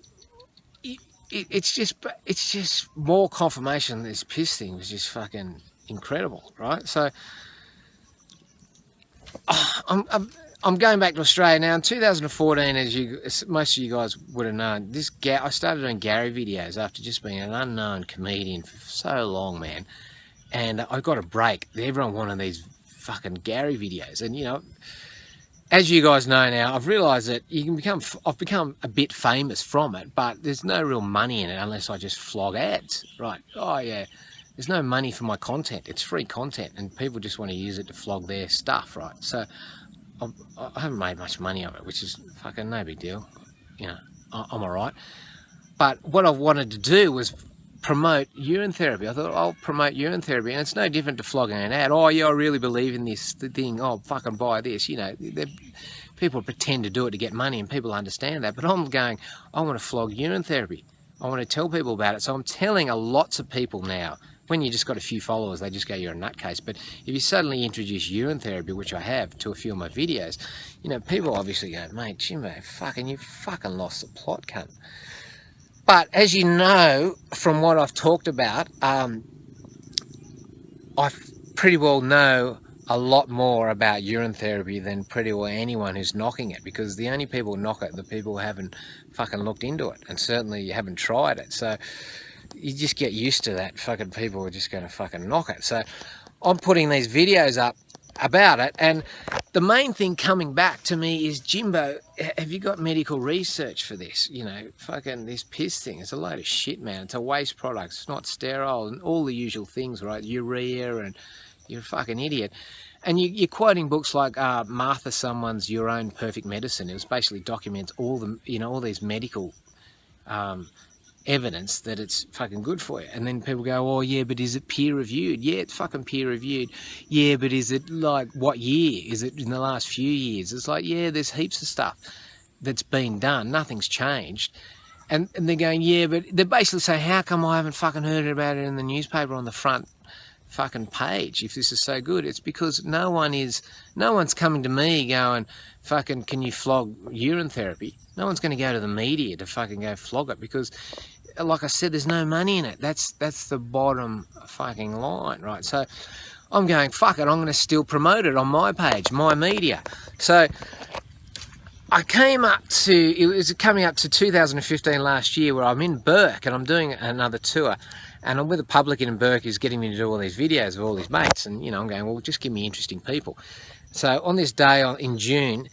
it's just more confirmation this piss thing was just fucking incredible, right? So I'm going back to Australia now. In 2014, as most of you guys would have known, I started doing Gary videos after just being an unknown comedian for so long, man. And I got a break. Everyone wanted these fucking Gary videos, and you know, as you guys know now, I've realised that I've become a bit famous from it, but there's no real money in it unless I just flog ads, right? Oh yeah, there's no money for my content. It's free content, and people just want to use it to flog their stuff, right? So I haven't made much money of it, which is fucking no big deal. You know, I'm alright. But what I wanted to do was promote urine therapy. I thought, I'll promote urine therapy, and it's no different to flogging an ad. Oh yeah, I really believe in this thing. Oh, fucking buy this. You know, people pretend to do it to get money, and people understand that. But I'm going, I want to flog urine therapy. I want to tell people about it. So I'm telling lots of people now. When you just got a few followers, they just go, you're a nutcase. But if you suddenly introduce urine therapy, which I have to a few of my videos, you know, people obviously go, mate, Jimbo, you fucking lost the plot, cunt. But as you know, from what I've talked about, I pretty well know a lot more about urine therapy than pretty well anyone who's knocking it, because the only people who knock it are the people who haven't fucking looked into it, and certainly haven't tried it. So you just get used to that. Fucking people are just going to fucking knock it. So I'm putting these videos up about it, and the main thing coming back to me is, Jimbo, have you got medical research for this? You know, fucking this piss thing, it's a load of shit, man. It's a waste product, it's not sterile, and all the usual things, right? Urea, and you're a fucking idiot. And you're quoting books like Martha Someone's Your Own Perfect Medicine. It was basically documents all the, you know, all these medical evidence that it's fucking good for you. And then people go, oh yeah, but is it peer reviewed? Yeah, it's fucking peer reviewed. Yeah, but is it like, what year? Is it in the last few years? It's like, yeah, there's heaps of stuff that's been done. Nothing's changed. And they're going, yeah, but they're basically saying, how come I haven't fucking heard about it in the newspaper on the front fucking page if this is so good? It's because no one's coming to me going, fucking, can you flog urine therapy? No one's going to go to the media to fucking go flog it, because like I said, there's no money in it. That's the bottom fucking line, right? So I'm going, fuck it, I'm going to still promote it on my page, my media. So I came up to, it was coming up to 2015 last year, where I'm in Burke and I'm doing another tour, and I'm with a publican in Burke who's getting me to do all these videos of all his mates, and you know, I'm going, well, just give me interesting people. So on this day in June,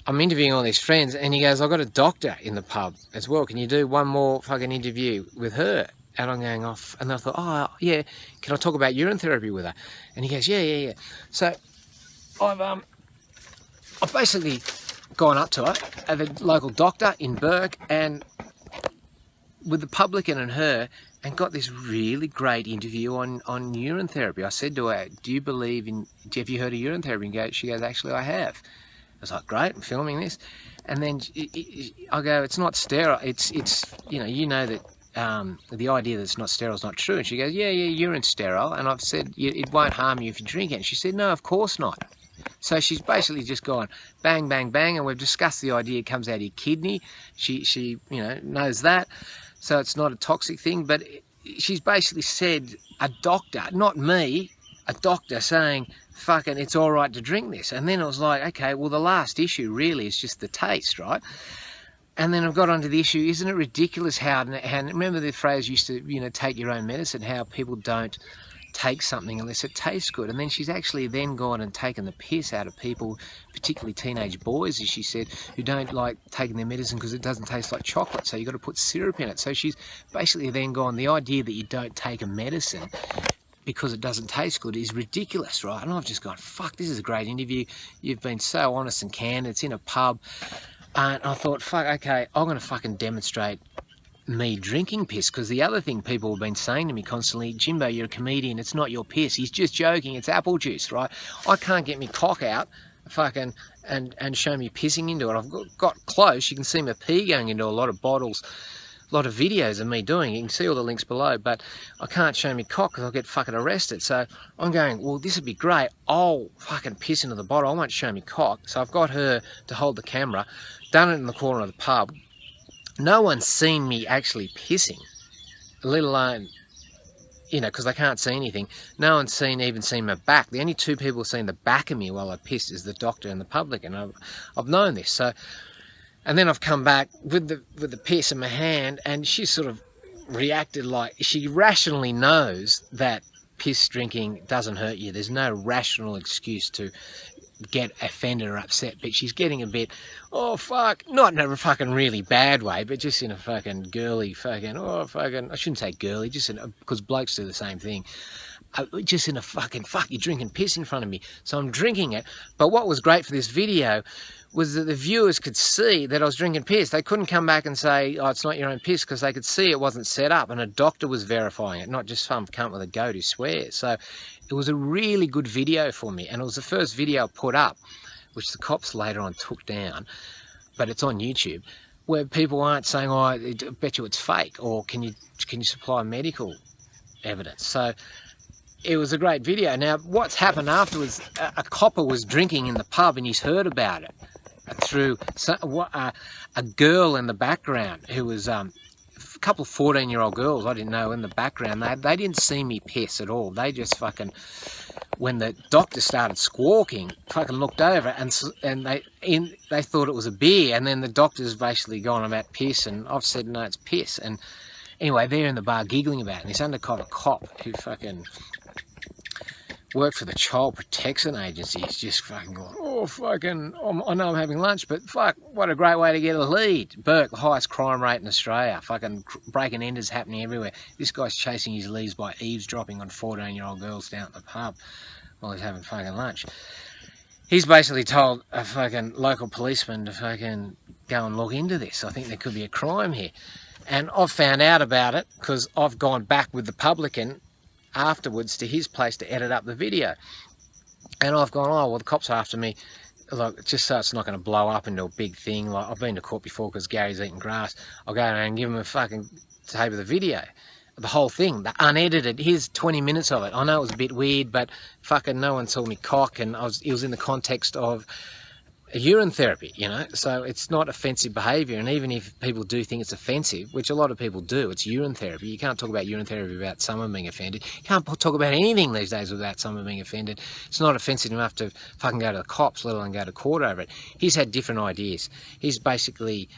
I'm interviewing all these friends, and he goes, I've got a doctor in the pub as well. Can you do one more fucking interview with her? And I'm going off, and I thought, oh yeah, can I talk about urine therapy with her? And he goes, yeah. So I've basically gone up to her at the local doctor in Burke, and with the publican and her, and got this really great interview on urine therapy. I said to her, do you believe in, have you heard of urine therapy? And she goes, actually, I have. I was like, great, I'm filming this. And then I go, it's not sterile. It's you know that the idea that it's not sterile is not true. And she goes, yeah, urine's sterile. And I've said, it won't harm you if you drink it. And she said, no, of course not. So she's basically just gone bang, bang, bang. And we've discussed the idea it comes out of your kidney. She you know, knows that. So it's not a toxic thing. But she's basically said, a doctor, not me, a doctor saying, fucking, it's all right to drink this. And then it was like, okay, well, the last issue really is just the taste, right? And then I've got onto the issue, isn't it ridiculous how, and remember the phrase used to, you know, take your own medicine, how people don't take something unless it tastes good. And then she's actually then gone and taken the piss out of people, particularly teenage boys, as she said, who don't like taking their medicine because it doesn't taste like chocolate, so you've got to put syrup in it. So she's basically then gone, the idea that you don't take a medicine because it doesn't taste good is ridiculous, right? And I've just gone, fuck, this is a great interview. You've been so honest and candid. It's in a pub. And I thought, fuck, okay, I'm going to fucking demonstrate me drinking piss, because the other thing people have been saying to me constantly, Jimbo, you're a comedian, it's not your piss. He's just joking, it's apple juice, right? I can't get me cock out fucking, and show me pissing into it. I've got close, you can see my pee going into a lot of bottles, a lot of videos of me doing it. You can see all the links below, but I can't show me cock because I'll get fucking arrested. So I'm going, well, this would be great. I'll fucking piss into the bottle. I won't show me cock. So I've got her to hold the camera, done it in the corner of the pub. No one's seen me actually pissing, let alone, you know, because I can't see anything. No one's even seen my back. The only two people who've seen the back of me while I pissed is the doctor and the public, and I've known this. So, and then I've come back with the piss in my hand, and she sort of reacted like she rationally knows that piss drinking doesn't hurt you. There's no rational excuse to get offended or upset, but she's getting a bit, oh fuck, not in a fucking really bad way, but just in a fucking girly fucking, oh fucking, I shouldn't say girly, just in a, because blokes do the same thing, just in a fucking, fuck, you're drinking piss in front of me. So I'm drinking it. But what was great for this video was that the viewers could see that I was drinking piss. They couldn't come back and say, oh, it's not your own piss, because they could see it wasn't set up, and a doctor was verifying it, not just some cunt with a goat who swears. So it was a really good video for me, and it was the first video I put up, which the cops later on took down, but it's on YouTube, where people aren't saying, oh, I bet you it's fake, or can you supply medical evidence? So it was a great video. Now, what's happened afterwards, a copper was drinking in the pub, and he's heard about it through a girl in the background who was a couple of 14-year-old girls, I didn't know, in the background. They didn't see me piss at all. They just fucking, when the doctor started squawking, fucking looked over, and they thought it was a beer, and then the doctor's basically gone about piss, and I've said, no, it's piss. And anyway, they're in the bar giggling about it, and this undercover cop who fucking worked for the Child Protection Agency is just fucking going, oh, fucking, I know I'm having lunch, but fuck, what a great way to get a lead. Burke, the highest crime rate in Australia. Fucking breaking enters happening everywhere. This guy's chasing his leads by eavesdropping on 14-year-old girls down at the pub while he's having fucking lunch. He's basically told a fucking local policeman to fucking go and look into this. I think there could be a crime here. And I've found out about it because I've gone back with the publican afterwards to his place to edit up the video, and I've gone, oh well, the cops are after me, like, just so it's not going to blow up into a big thing. Like, I've been to court before because Gary's eating grass. I'll go and give him a fucking tape of the video, the whole thing, the unedited. Here's 20 minutes of it. I know it was a bit weird, but fucking no one saw me cock, and it was in the context of urine therapy, you know, so it's not offensive behaviour. And even if people do think it's offensive, which a lot of people do, it's urine therapy. You can't talk about urine therapy without someone being offended. You can't talk about anything these days without someone being offended. It's not offensive enough to fucking go to the cops, let alone go to court over it. He's had different ideas. He's basically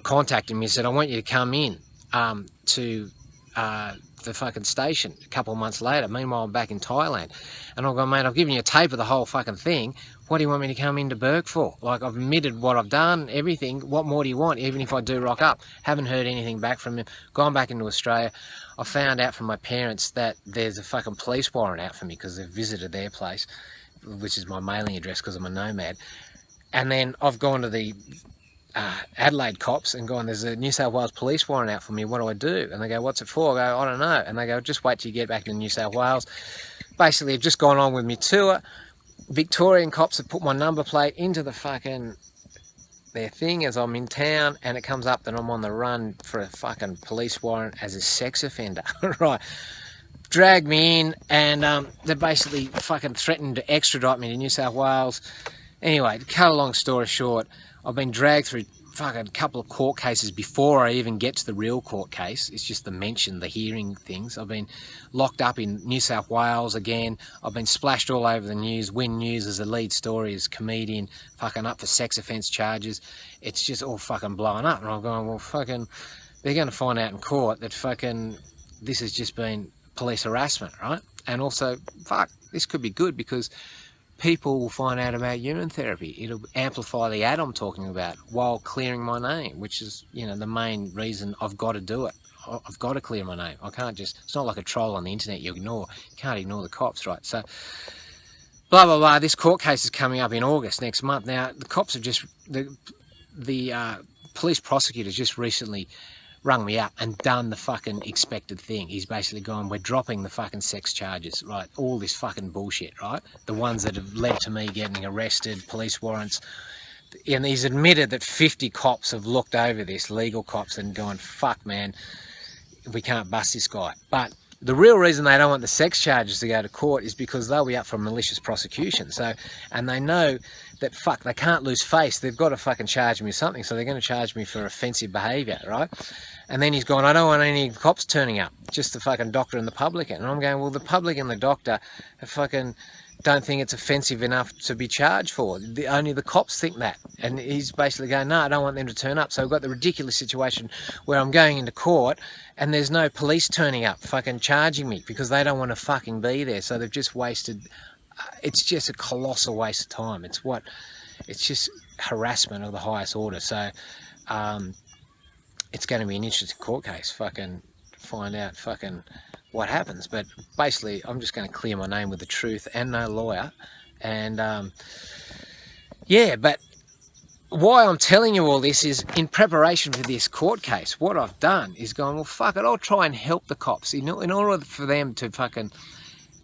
contacted me and said, I want you to come in to the fucking station a couple of months later. Meanwhile, I'm back in Thailand, and I've gone, mate, I've given you a tape of the whole fucking thing. What do you want me to come into Burke for? Like, I've admitted what I've done, everything. What more do you want? Even if I do rock up. Haven't heard anything back from him. Gone back into Australia. I found out from my parents that there's a fucking police warrant out for me because they've visited their place, which is my mailing address because I'm a nomad. And then I've gone to the Adelaide cops and gone, there's a New South Wales police warrant out for me, what do I do? And they go, what's it for? I go, I don't know. And they go, just wait till you get back to New South Wales. Basically, I've just gone on with me tour. Victorian cops have put my number plate into the fucking their thing as I'm in town, and it comes up that I'm on the run for a fucking police warrant as a sex offender. Right, dragged me in, and they basically fucking threatened to extradite me to New South Wales. Anyway, to cut a long story short, I've been dragged through fucking couple of court cases before I even get to the real court case. It's just the mention, the hearing things. I've been locked up in New South Wales again. I've been splashed all over the news. Win News as the lead story as comedian, fucking up for sex offence charges. It's just all fucking blowing up. And I'm going, well, fucking, they're going to find out in court that fucking this has just been police harassment, right? And also, fuck, this could be good because people will find out about urine therapy. It'll amplify the ad I'm talking about while clearing my name, which is, you know, the main reason I've got to do it. I've got to clear my name. I can't just, it's not like a troll on the internet you ignore. You can't ignore the cops, right? So, blah, blah, blah. This court case is coming up in August next month. Now, the cops have just, the police prosecutors just recently rung me up and done the fucking expected thing. He's basically gone, we're dropping the fucking sex charges, right? All this fucking bullshit, right? The ones that have led to me getting arrested, police warrants. And he's admitted that 50 cops have looked over this, legal cops, and gone, fuck, man, we can't bust this guy. But the real reason they don't want the sex charges to go to court is because they'll be up for malicious prosecution. So, and they know that, fuck, they can't lose face. They've got to fucking charge me with something. So they're going to charge me for offensive behaviour, right? And then he's gone, I don't want any cops turning up, just the fucking doctor and the publican. And I'm going, well, the public and the doctor have fucking don't think it's offensive enough to be charged for. Only the cops think that. And he's basically going, no, I don't want them to turn up. So we've got the ridiculous situation where I'm going into court and there's no police turning up fucking charging me because they don't want to fucking be there. So they've just wasted, it's just a colossal waste of time. It's just harassment of the highest order. So it's going to be an interesting court case, fucking find out fucking what happens. But basically I'm just going to clear my name with the truth and no lawyer. And yeah, but why I'm telling you all this is in preparation for this court case, what I've done is gone, well, fuck it, I'll try and help the cops. In order for them to fucking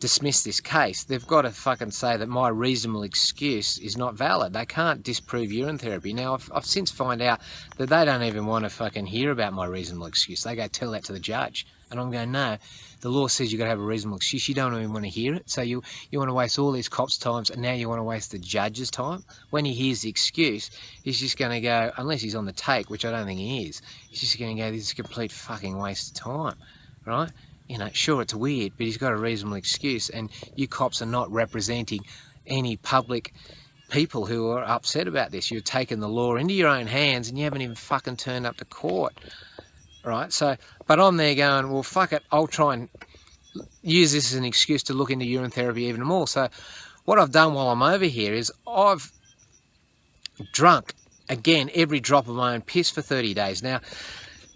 dismiss this case, they've got to fucking say that my reasonable excuse is not valid. They can't disprove urine therapy. Now, I've since found out that they don't even want to fucking hear about my reasonable excuse. They go tell that to the judge. And I'm going, no, the law says you've got to have a reasonable excuse. You don't even want to hear it. So you want to waste all these cops' times, and now you want to waste the judge's time? When he hears the excuse, he's just going to go, unless he's on the take, which I don't think he is, he's just going to go, this is a complete fucking waste of time, right? You know, sure, it's weird, but he's got a reasonable excuse, and you cops are not representing any public people who are upset about this. You've taken the law into your own hands, and you haven't even fucking turned up to court. Right, so, but I'm there going, well, fuck it, I'll try and use this as an excuse to look into urine therapy even more. So what I've done while I'm over here is I've drunk, again, every drop of my own piss for 30 days. Now,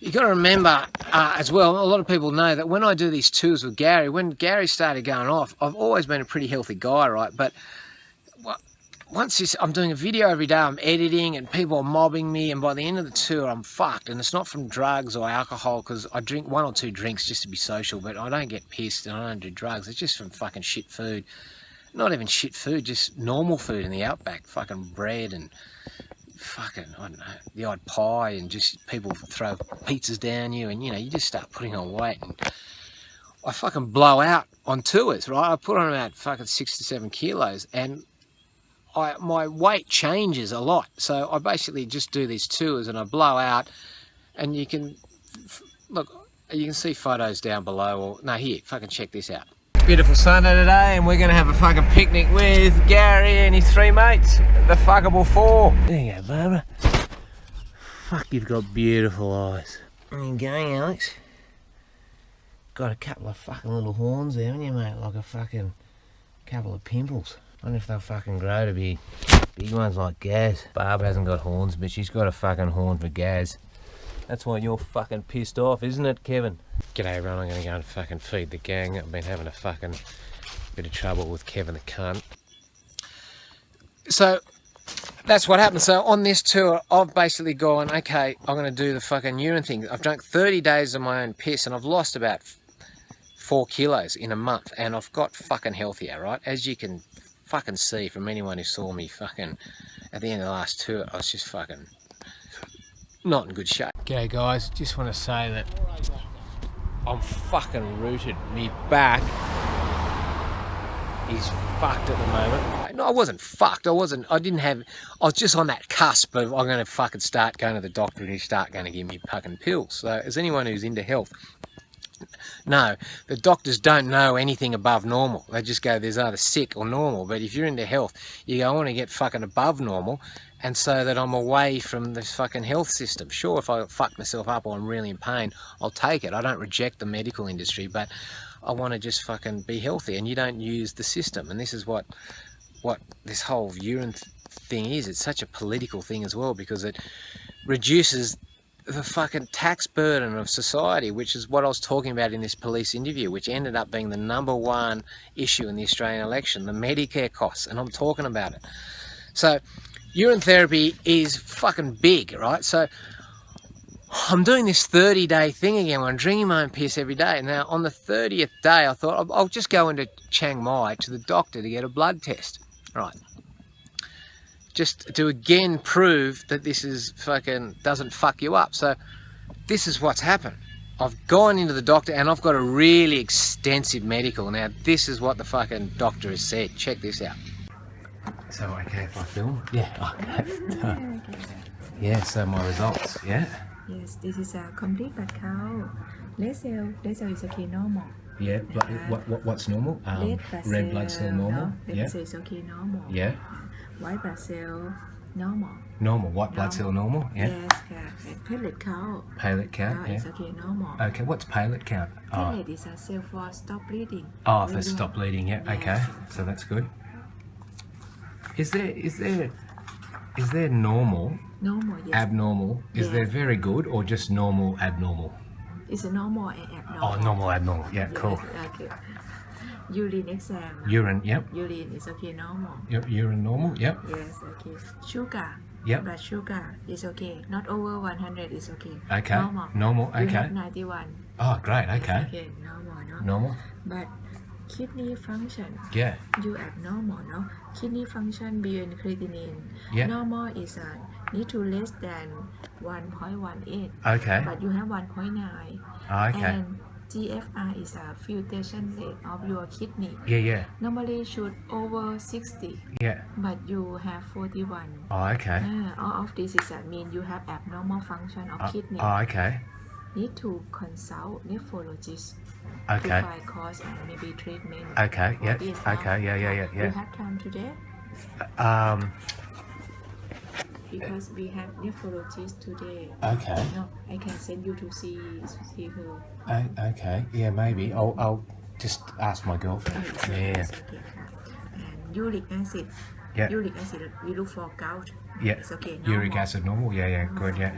you've got to remember as well, a lot of people know that when I do these tours with Gary, when Gary started going off, I've always been a pretty healthy guy, right? But once I'm doing a video every day, I'm editing and people are mobbing me, and by the end of the tour I'm fucked. And it's not from drugs or alcohol, because I drink 1 or 2 drinks just to be social, but I don't get pissed and I don't do drugs. It's just from fucking shit food. Not even shit food, just normal food in the outback, fucking bread and fucking, I don't know, the odd pie, and just people throw pizzas down you, and you know, you just start putting on weight. And I fucking blow out on tours, right? I put on about fucking 6 to 7 kilos, and my weight changes a lot. So I basically just do these tours and I blow out, and you can look, you can see photos down below, or no, here, fucking check this out. Beautiful Sunday today, and we're gonna have a fucking picnic with Gary and his 3 mates, the fuckable 4. There you go, Barbara. Fuck, you've got beautiful eyes. Where are you going, Alex? Got a couple of fucking little horns there, haven't you, mate? Like a fucking couple of pimples. I wonder if they'll fucking grow to be big ones like Gaz. Barb hasn't got horns, but she's got a fucking horn for Gaz. That's why you're fucking pissed off, isn't it, Kevin? G'day everyone, I'm gonna go and fucking feed the gang. I've been having a fucking bit of trouble with Kevin the cunt. So that's what happened. So on this tour, I've basically gone, okay, I'm gonna do the fucking urine thing. I've drunk 30 days of my own piss, and I've lost about 4 kilos in a month, and I've got fucking healthier, right? As you can fucking see from anyone who saw me fucking at the end of the last tour, I was just fucking not in good shape. G'day guys, just want to say that I'm fucking rooted. Me back is fucked at the moment. No, I wasn't fucked. I was just on that cusp of I'm going to fucking start going to the doctor and he'll start going to give me fucking pills. So as anyone who's into health, no, the doctors don't know anything above normal. They just go, there's either sick or normal. But if you're into health, you go, I want to get fucking above normal, and so that I'm away from this fucking health system. Sure, if I fuck myself up or I'm really in pain, I'll take it. I don't reject the medical industry, but I want to just fucking be healthy, and you don't use the system. And this is what this whole urine thing is. It's such a political thing as well, because it reduces the fucking tax burden of society, which is what I was talking about in this police interview, which ended up being the #1 issue in the Australian election, the Medicare costs, and I'm talking about it. So urine therapy is fucking big, right? So I'm doing this 30-day thing again where I'm drinking my own piss every day. Now, on the 30th day, I thought I'll just go into Chiang Mai to the doctor to get a blood test. Right. Just to again prove that this is fucking doesn't fuck you up. So this is what's happened. I've gone into the doctor and I've got a really extensive medical. Now, this is what the fucking doctor has said. Check this out. So, okay, if I film? Yeah, okay. Yeah, so my results, yeah? Yes, this is a complete blood count. Red cell is okay, normal. Yeah, what's normal? Red blood cell normal. No, red yeah. cell is okay, normal. Yeah. White blood cell normal. Normal. White blood cell normal. Yeah. Yes, yeah. And platelet count. Platelet count. Yeah. It's okay, normal. Okay, what's platelet count? Platelet is a cell for stop bleeding. Oh, for stop bleeding. Yeah. Yes. Okay, so that's good. Is there normal? Normal, yes. Abnormal. Is there very good or just normal abnormal? It's a normal and abnormal. Oh, normal abnormal. Yeah, cool. Okay. Urine exam. Urine, yep. Urine is okay, normal. Urine normal, yep. Yes, okay. Sugar. Yep. Blood sugar is okay. Not over 100 is okay. Okay. Normal. Okay. You have 91. Oh, great. Okay. It's okay, normal, no? Normal. But kidney function. Yeah. You abnormal, no? Kidney function beyond creatinine. Yeah. Normal is need to less than 1.18. Okay. But you have 1.9. Oh, okay. And GFR is a filtration rate of your kidney. Yeah. Normally should over 60. Yeah. But you have 41. Oh, okay. All of this is mean you have abnormal function of kidney. Oh, okay. Need to consult nephrologist to Okay. find cause and maybe treatment. Okay. Yeah. this, Okay. Yeah. You have time today? Because we have nephrologist today. Okay. No, I can send you to see her. Okay. Yeah, maybe. I'll just ask my girlfriend. Yeah. It's okay. And uric acid. Yeah. Uric acid, we look for gout. Yeah. It's okay. Normal. Uric acid normal. Yeah. Good. Yeah.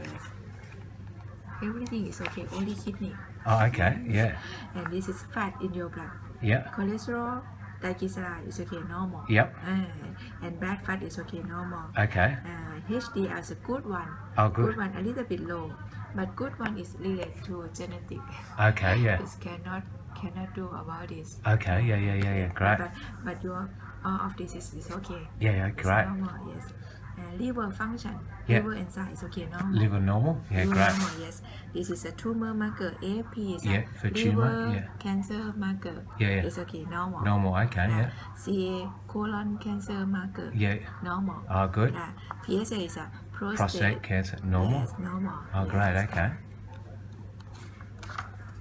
Everything is okay. Only kidney. Oh, okay. Yeah. And this is fat in your blood. Yeah. Cholesterol, triglyceride is okay, normal. Yep. And bad fat is okay, normal. Okay. HDL is a good one. Oh, good. Good one a little bit low, but good one is related to genetic. Okay. Yeah. It cannot do about this. Okay. Yeah. Great. But your all of this is okay. Yeah. It's Great. normal, yes. Liver function. Yeah. Liver enzyme is okay, normal. Liver normal. Yeah. Liver Great. normal, yes. This is a tumor marker. AFP is Yeah, for liver tumor, yeah. cancer marker. Yeah. It's okay, normal. Normal. Okay. Yeah. CA colon cancer marker. Yeah. Normal. Oh, good. PSA is a Prostate cancer normal. Yes, normal. Oh, yes. great. Okay.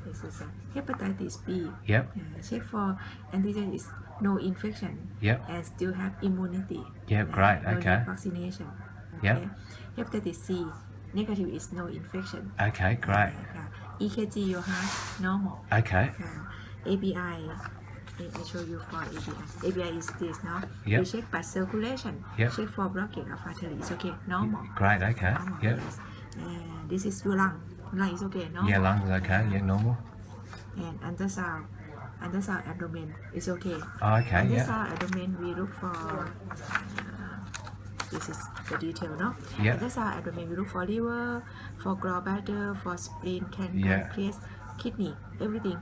This is hepatitis B. Yep. Check for antigen is no infection. Yep. And still have immunity. Yep. Great. No Okay. need vaccination. Yep. Okay. Hepatitis C negative is no infection. Okay. Great. EKG your heart normal. Okay. ABI. I show you for ABI. ABI is this, no? Yep. You check blood circulation. Yep. Check for blockage of artery. It's okay, normal. Great. Okay. Normal, Yep. yes. This is your lung. Lung is okay, normal. Yeah. Lungs. Okay. Yeah. Normal. And ultrasound abdomen is okay. Oh, okay. Yeah. Ultrasound abdomen we look for. This is the detail, no? Yeah. Ultrasound abdomen we look for liver, for gallbladder, for spleen, pancreas, kidney, everything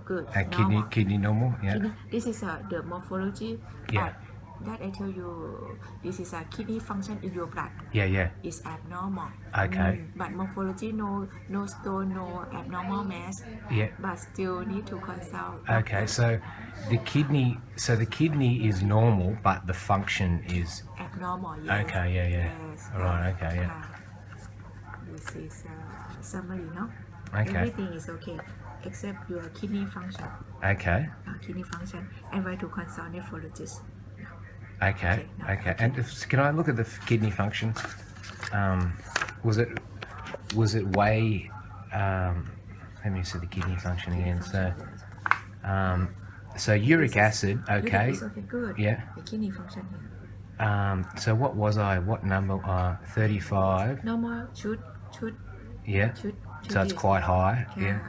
good. And kidney normal. Yeah. Kidney. This is the morphology. Yeah. That I tell you, this is a kidney function in your blood. Yeah. Is abnormal. Okay. But morphology, no stone, no abnormal mass. Yeah. But still need to consult. Okay. So the kidney is normal, but the function is Abnormal. Yes. okay. Yeah. Yes. Right. Okay. Yeah. This is summary, no? Okay. Everything is okay except your kidney function. Okay. Kidney function. Advise to consult nephrologist. Okay. And can I look at the kidney function? Was it way? Let me see the kidney function again. So uric acid. Okay. Uric is okay. Good. Yeah. The kidney function here. So what was I? What number? 35. Normal should. Yeah. Should So it's quite high. Yeah.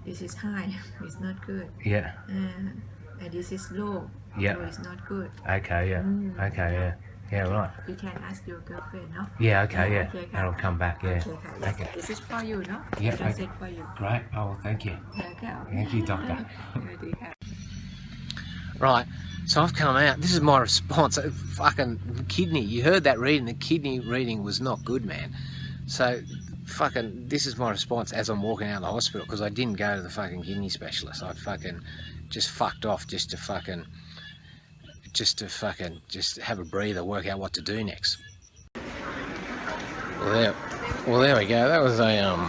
This is high. It's not good. Yeah. And this is low. Yeah. Low is not good. Okay. Yeah. Okay. Yeah. Yeah, right. You can ask your girlfriend, no? Yeah, okay, yeah. Okay, And I'll come back, yeah. Okay, okay. This is for you, no? Yeah, I done it for you. Great. Oh, well, thank you. Okay. Thank you, doctor. Okay. Right, so I've come out. This is my response. Fucking kidney. You heard that reading. The kidney reading was not good, man. So, fucking, this is my response as I'm walking out of the hospital, because I didn't go to the fucking kidney specialist. I fucking just fucked off just to have a breather, work out what to do next. Well, there we go. That was a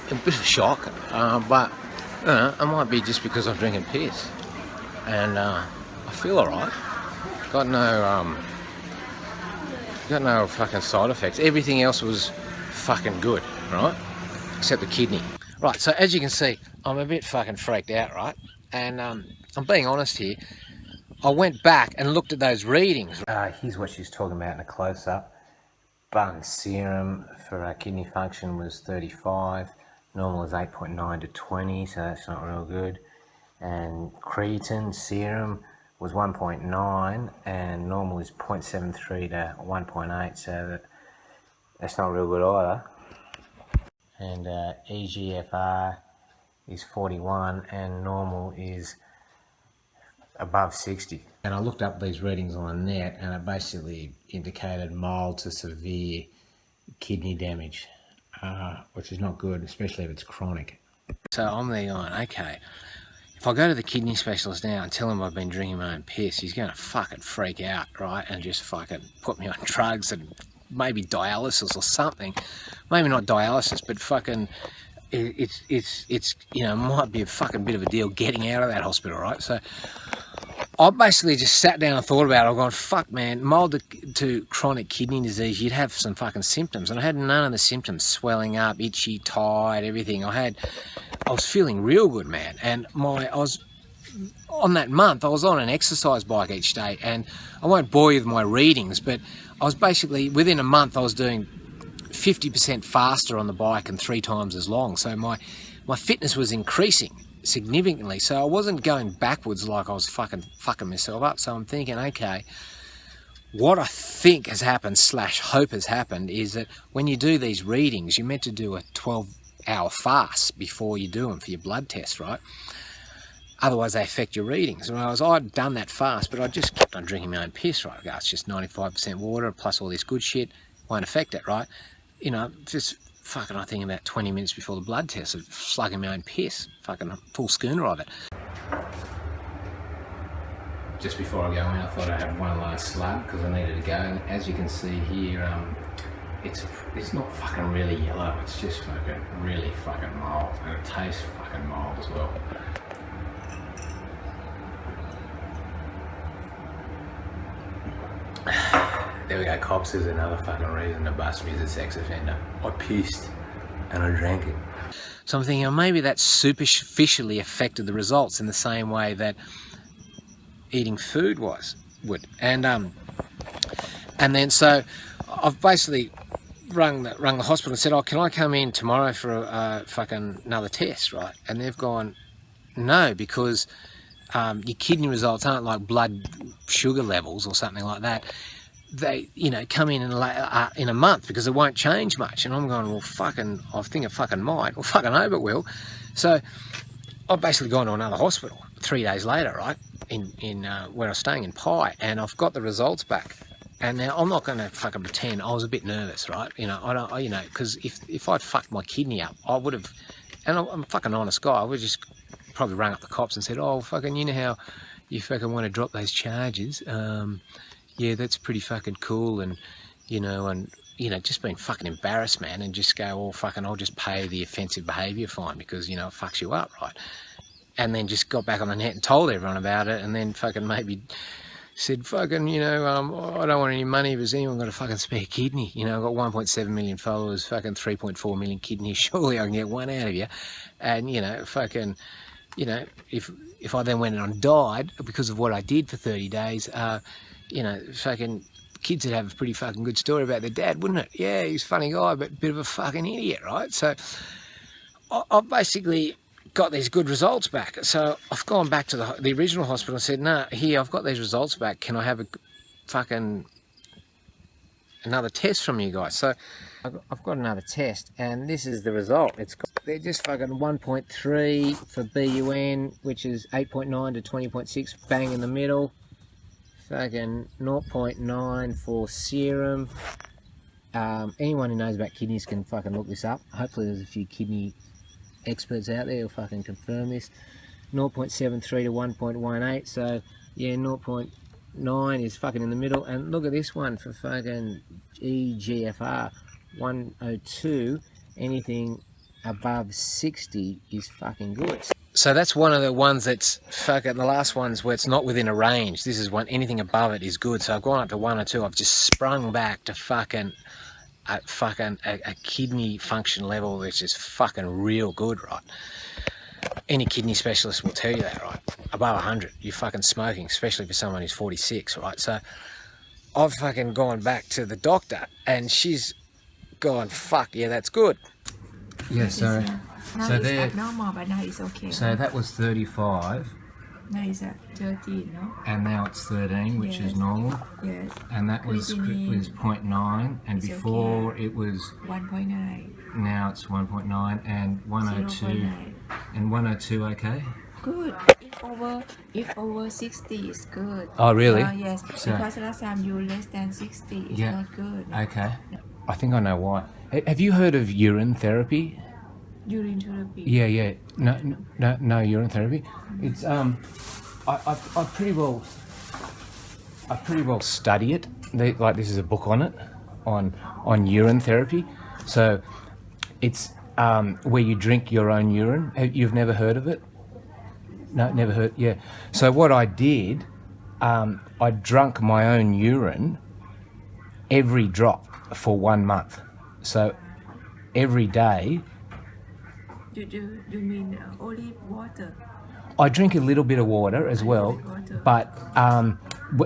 bit of a shock, but it might be just because I'm drinking piss, and I feel alright. Got no fucking side effects. Everything else was fucking good, right? Except the kidney. Right, so as you can see, I'm a bit fucking freaked out, right? And I'm being honest here. I went back and looked at those readings. Here's what she's talking about in a close-up. Bun serum for kidney function was 35. Normal is 8.9 to 20, so that's not real good. And creatine serum was 1.9, and normal is 0.73 to 1.8, so that's not real good either. And EGFR is 41, and normal is above 60. And I looked up these readings on the net, and it basically indicated mild to severe kidney damage, which is not good, especially if it's chronic. So I'm there going, okay, if I go to the kidney specialist now and tell him I've been drinking my own piss, he's going to fucking freak out, right? And just fucking put me on drugs and maybe dialysis or something. Maybe not dialysis, but fucking, it's you know, might be a fucking bit of a deal getting out of that hospital, right? So I basically just sat down and thought about it. I've gone, fuck, man, mild to chronic kidney disease, you'd have some fucking symptoms. And I had none of the symptoms, swelling up, itchy, tired, everything. I was feeling real good, man. And I was on that month, I was on an exercise bike each day, and I won't bore you with my readings, but I was basically, within a month, I was doing 50% faster on the bike and 3 times as long. So my fitness was increasing significantly. So I wasn't going backwards like I was fucking myself up. So I'm thinking, okay, what I think has happened / hope has happened is that when you do these readings, you're meant to do a 12-hour fast before you do them for your blood test, right? Otherwise they affect your readings. Whereas I'd done that fast, but I just kept on drinking my own piss, right? It's just 95% water plus all this good shit, won't affect it, right? You know, just fucking, I think about 20 minutes before the blood test of slugging my own piss, fucking full schooner of it. Just before I go in, I thought I'd have one last slug because I needed to go, and as you can see here, it's not fucking really yellow, it's just fucking really fucking mild, and it tastes fucking mild as well. There we go, cops. Is another fucking reason to bust me as a sex offender. I pissed and I drank it. So I'm thinking, oh, maybe that superficially affected the results in the same way that eating food would. And then so I've basically rung the hospital and said, oh, can I come in tomorrow for a fucking another test, right? And they've gone, no, because your kidney results aren't like blood sugar levels or something like that. They, you know, come in a month because it won't change much. And I'm going, well, fucking, I think it fucking might. Well, fucking hope it will. So I've basically gone to another hospital 3 days later, right, in where I was staying in Pi, and I've got the results back. And now I'm not going to fucking pretend I was a bit nervous, right? You know, you know, because if I'd fucked my kidney up, I would have, and I'm a fucking honest guy, I would have just probably rang up the cops and said, oh, fucking, you know how you fucking want to drop those charges? Yeah, that's pretty fucking cool, and you know, just being fucking embarrassed, man, and just go, oh, fucking, I'll just pay the offensive behaviour fine because, you know, it fucks you up, right? And then just got back on the net and told everyone about it, and then fucking maybe said, fucking, you know, I don't want any money, but has anyone got a fucking spare kidney? You know, I've got 1.7 million followers, fucking 3.4 million kidneys, surely I can get one out of you. And, you know, fucking, you know, if I then went and died because of what I did for 30 days, you know, fucking kids would have a pretty fucking good story about their dad, wouldn't it? Yeah, he's a funny guy, but a bit of a fucking idiot, right? So I've basically got these good results back. So I've gone back to the original hospital and said, no, here, I've got these results back. Can I have fucking another test from you guys. So I've got another test, and this is the result. They're just fucking 1.3 for BUN, which is 8.9 to 20.6, bang in the middle. Fucking 0.9 for serum. Anyone who knows about kidneys can fucking look this up. Hopefully there's a few kidney experts out there who'll fucking confirm this. 0.73 to 1.18, so yeah, 0.9 is fucking in the middle. And look at this one for fucking EGFR, 102. Anything above 60 is fucking good. So that's one of the ones that's fucking, the last ones where it's not within a range. This is one, anything above it is good. So I've gone up to 1 or 2. I've just sprung back to fucking a kidney function level which is fucking real good, right? Any kidney specialist will tell you that, right? Above 100, you're fucking smoking, especially for someone who's 46, right? So I've fucking gone back to the doctor, and she's gone, fuck yeah, that's good. Yeah, so now so it's there, abnormal, but now it's okay. So that was 35. Now it's at 13, no? And now it's 13, which is normal. Yes. And that was 0.9, and it's before okay. It was 1.9. Now it's 1.9 and 102. 0.9. And 102, okay? Good. If over 60 is good. Oh, really? Yes. So, because last time you less than 60 is not good. Okay. I think I know why. Have you heard of urine therapy? Urine therapy. Yeah. No urine therapy. It's I pretty well study it. Like, this is a book on it, on urine therapy. So it's where you drink your own urine. You've never heard of it? No, never heard. Yeah. So what I did, I drank my own urine every drop for 1 month. So every day. You mean only water? I drink a little bit of water as well, but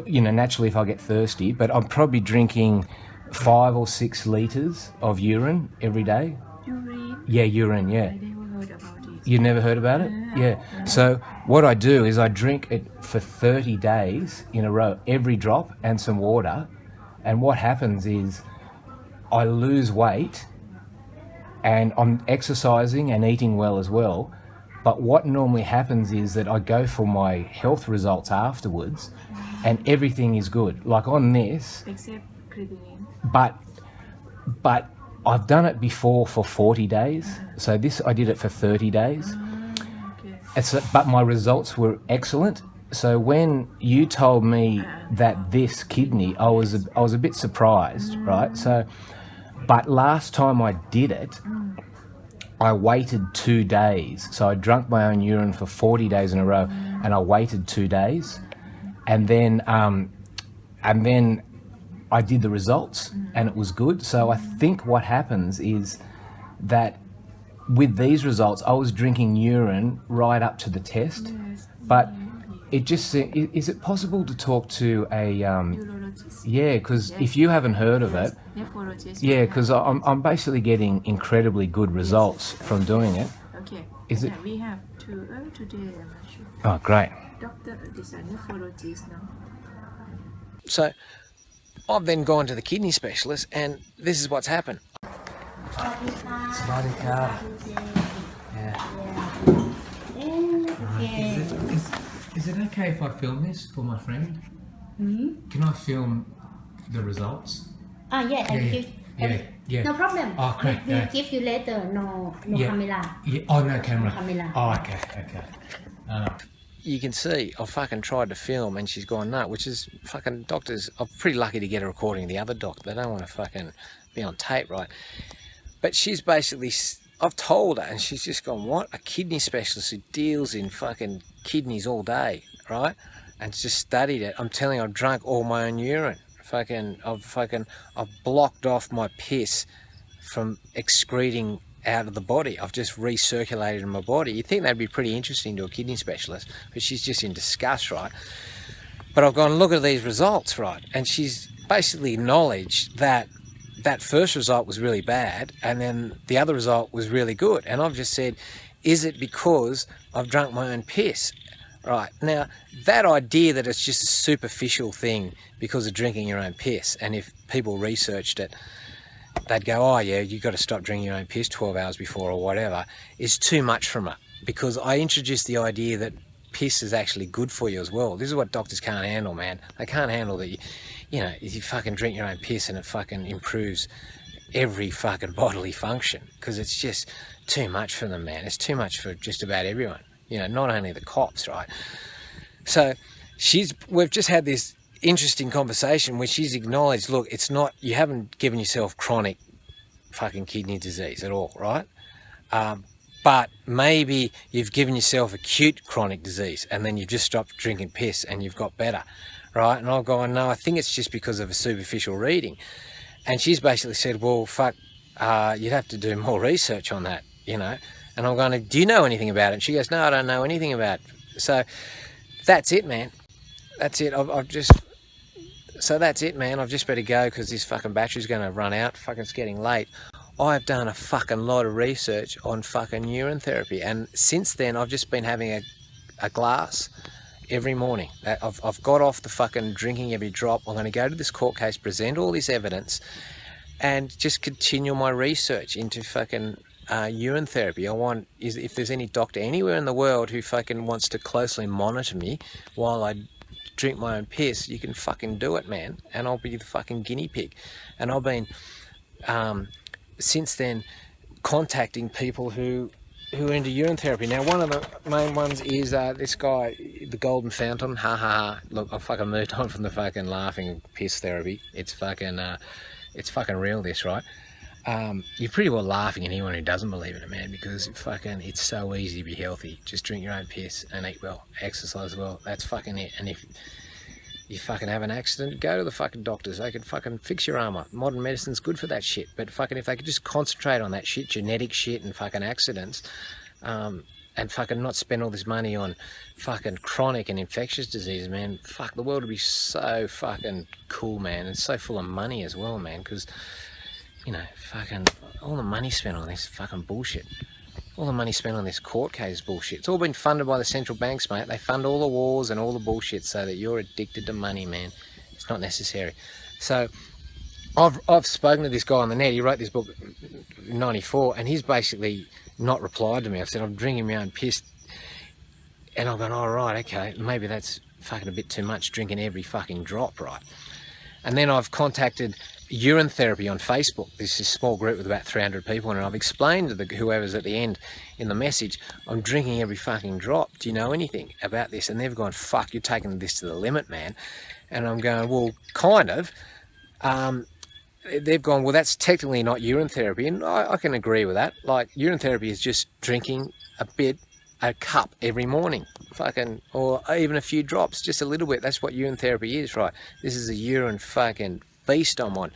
you know, naturally if I get thirsty, but I'm probably drinking 5 or 6 litres of urine every day. Urine? Yeah, urine, yeah. I never heard about it. You never heard about it? Yeah. So what I do is I drink it for 30 days in a row, every drop, and some water. And what happens is I lose weight, and I'm exercising and eating well as well. But what normally happens is that I go for my health results afterwards, and everything is good. Like on this, except creatinine. But I've done it before for 40 days. So this, I did it for 30 days. Okay. But my results were excellent. So when you told me that this kidney, I was a bit surprised, right? So, but last time I did it, I waited 2 days. So I drank my own urine for 40 days in a row, and I waited 2 days, and then I did the results, and it was good. So I think what happens is that with these results, I was drinking urine right up to the test, but it just, is it possible to talk to a urologist? Yeah, because if you haven't heard of it, yeah, because I'm basically getting incredibly good results from doing it. Okay. Is it? We have to today. I'm not sure. Oh, great. Doctor is a nephrologist now. So I've then gone to the kidney specialist, and this is what's happened. Sliding car. Yeah. Is it okay if I film this for my friend? Can I film the results? Yeah. No problem. Oh, great. We'll give you later. No camera. Yeah. Oh, no camera. No camera. Oh, okay. You can see I've fucking tried to film, and she's gone no, which is fucking doctors. I'm pretty lucky to get a recording of the other doctor. They don't want to fucking be on tape, right? But she's basically, I've told her, and she's just gone, what? A kidney specialist who deals in fucking kidneys all day, right? And just studied it. I'm telling you, I've drunk all my own urine. I've blocked off my piss from excreting out of the body. I've just recirculated in my body. You'd think that'd be pretty interesting to a kidney specialist, but she's just in disgust, right? But I've gone, look at these results, right? And she's basically acknowledged that that first result was really bad, and then the other result was really good. And I've just said, is it because I've drunk my own piss? Right, now that idea that it's just a superficial thing because of drinking your own piss, and if people researched it, they'd go, oh yeah, you got to stop drinking your own piss 12 hours before or whatever, is too much from it. Because I introduced the idea that piss is actually good for you as well. This is what doctors can't handle, man. They can't handle that you fucking drink your own piss and it fucking improves every fucking bodily function, because it's just too much for them, man. It's too much for just about everyone, not only the cops, right? So we've just had this interesting conversation where she's acknowledged, look, it's not, you haven't given yourself chronic fucking kidney disease at all, right? But maybe you've given yourself acute chronic disease and then you've just stopped drinking piss and you've got better, right? And I've gone, no, I think it's just because of a superficial reading. And she's basically said, well, fuck, you'd have to do more research on that, And I'm going, do you know anything about it? And she goes, no, I don't know anything about it. So that's it, man. That's it. So that's it, man. I've just better go because this fucking battery's going to run out. Fucking it's getting late. I've done a fucking lot of research on fucking urine therapy. And since then, I've just been having a glass every morning. I've got off the fucking drinking every drop. I'm going to go to this court case, present all this evidence, and just continue my research into fucking urine therapy. If there's any doctor anywhere in the world who fucking wants to closely monitor me while I drink my own piss, you can fucking do it, man. And I'll be the fucking guinea pig. And I've been, since then, contacting people who are into urine therapy. Now, one of the main ones is this guy, the Golden Fountain. Ha ha ha. Look, I've fucking moved on from the fucking laughing piss therapy. It's fucking real, this, right? You're pretty well laughing at anyone who doesn't believe in it, man, because it's so easy to be healthy. Just drink your own piss and eat well, exercise well. That's fucking it. And if you fucking have an accident, go to the fucking doctors. They can fucking fix your arm up. Modern medicine's good for that shit. But fucking if they could just concentrate on that shit, genetic shit and fucking accidents, and fucking not spend all this money on fucking chronic and infectious diseases, man, fuck, the world would be so fucking cool, man. And so full of money as well, man, because fucking all the money spent on this fucking bullshit. All the money spent on this court case bullshit. It's all been funded by the central banks, mate. They fund all the wars and all the bullshit so that you're addicted to money, man. It's not necessary. So I've spoken to this guy on the net. He wrote this book in '94, and he's basically not replied to me. I've said, I'm drinking my own piss. And I've gone, oh, right, okay, maybe that's fucking a bit too much, drinking every fucking drop, right? And then I've contacted Urine Therapy on Facebook. This is a small group with about 300 people in it. And I've explained to whoever's at the end in the message, I'm drinking every fucking drop. Do you know anything about this? And they've gone, fuck, you're taking this to the limit, man. And I'm going, well, kind of. They've gone, well, that's technically not urine therapy. And I can agree with that. Like, urine therapy is just drinking a cup every morning, fucking, or even a few drops, just a little bit. That's what urine therapy is, right? This is a urine fucking feast I'm on.